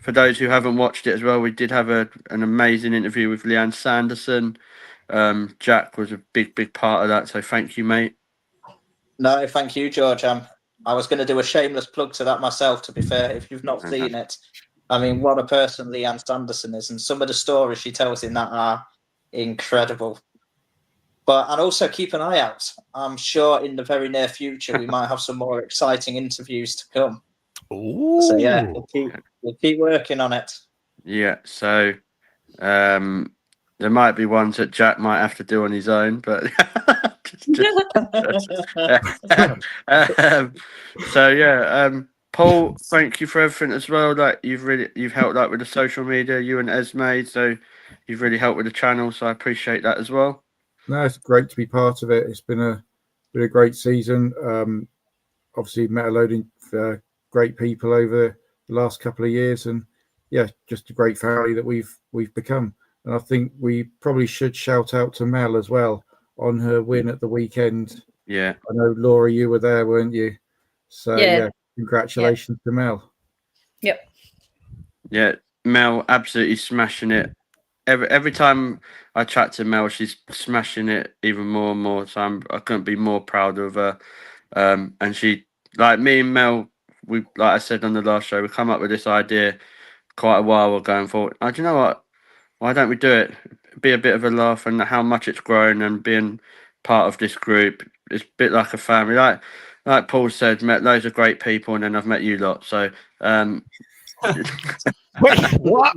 for those who haven't watched it as well. We did have an amazing interview with Leanne Sanderson. Jack was a big part of that, so thank you, mate.
No, thank you, George. I was going to do a shameless plug to that myself, to be fair, if you've not seen it. I mean, what a person Leanne Sanderson is, and some of the stories she tells in that are incredible. And also keep an eye out. I'm sure in the very near future we might have some more exciting interviews to come.
Ooh.
So yeah, we'll keep working on it.
Yeah. So There might be ones that Jack might have to do on his own, but so yeah. Paul, thank you for everything as well. Like you've helped out with the social media, you and Esme, so you've really helped with the channel. So I appreciate that as well.
No, it's great to be part of it. It's been a great season. Obviously, met a load of great people over the last couple of years, and yeah, just a great family that we've become. And I think we probably should shout out to Mel as well on her win at the weekend.
Yeah,
I know Laura, you were there, weren't you? So
Yeah.
congratulations to Mel.
Yep.
yeah, Mel absolutely smashing it. Every time I chat to Mel, she's smashing it even more and more. So I couldn't be more proud of her. And she, like me and Mel, we, like I said on the last show, we come up with this idea quite a while ago and thought, oh, do you know what? Why don't we do it? Be a bit of a laugh, and how much it's grown, and being part of this group, it's a bit like a family. Like Paul said, met loads of great people, and then I've met you lot. So
Wait, what?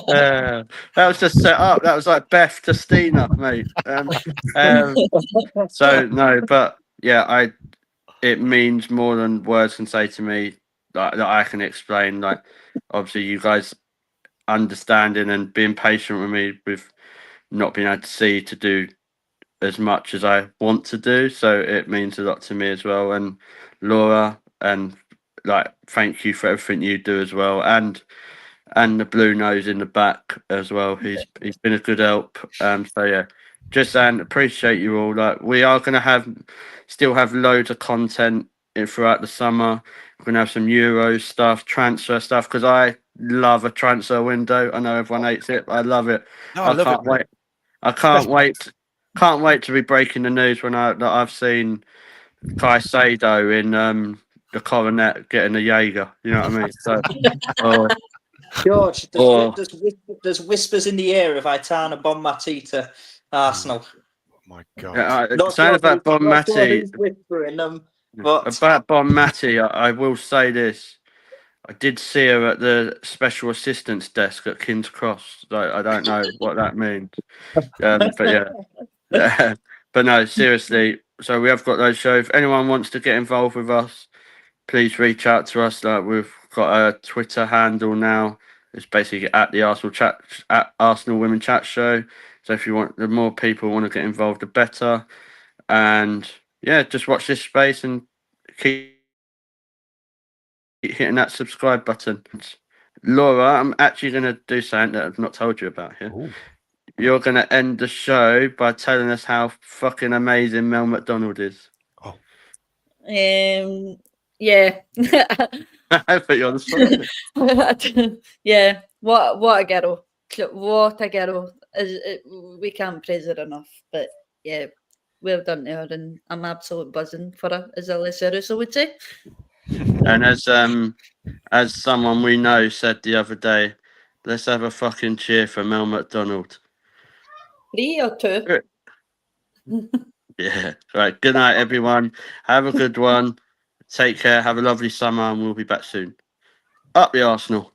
that was just set up. That was like Beth to Stina, mate. So no, but yeah, it means more than words can say to me that I can explain. Like, obviously, you guys understanding and being patient with me with not being able to see to do as much as I want to do. So it means a lot to me as well. And Laura, and like, thank you for everything you do as well. And the blue nose in the back as well. He's been a good help. So yeah, just saying, appreciate you all. Like, we are going to still have loads of content throughout the summer. We're going to have some Euro stuff, transfer stuff, because I love a transfer window. I know everyone hates it, but I love it.
No, I love
can't
it, mate.
wait. I can't wait. Can't wait to be breaking the news when that I've seen Caicedo in the Coronet getting a Jaeger. You know what I mean? So,
George, there's whispers in the air of Aitana Bonmati to Arsenal.
Oh my God.
yeah, saying about Bonmati.
Who's whispering them, but
About Bonmati, I will say this. I did see her at the special assistance desk at King's Cross. I don't know what that means. But yeah. But no, seriously. So we have got those shows. If anyone wants to get involved with us, please reach out to us. Like, we've got a Twitter handle now. It's basically at the Arsenal Women Chat Show. So if you want, the more people want to get involved, the better. And yeah, just watch this space and keep hitting that subscribe button. Laura, I'm actually going to do something that I've not told you about here.
Ooh.
You're going to end the show by telling us how fucking amazing Mel McDonald is.
Oh.
Yeah.
I put you on the spot.
Yeah. What a girl. What a girl. We can't praise her enough. But yeah, well done to her, and I'm absolutely buzzing for her, as Alyssa Russo would say.
And as someone we know said the other day, let's have a fucking cheer for Mel McDonald.
3 or 2?
Yeah. Right. Good night, everyone. Have a good one. Take care. Have a lovely summer, and we'll be back soon. Up the Arsenal.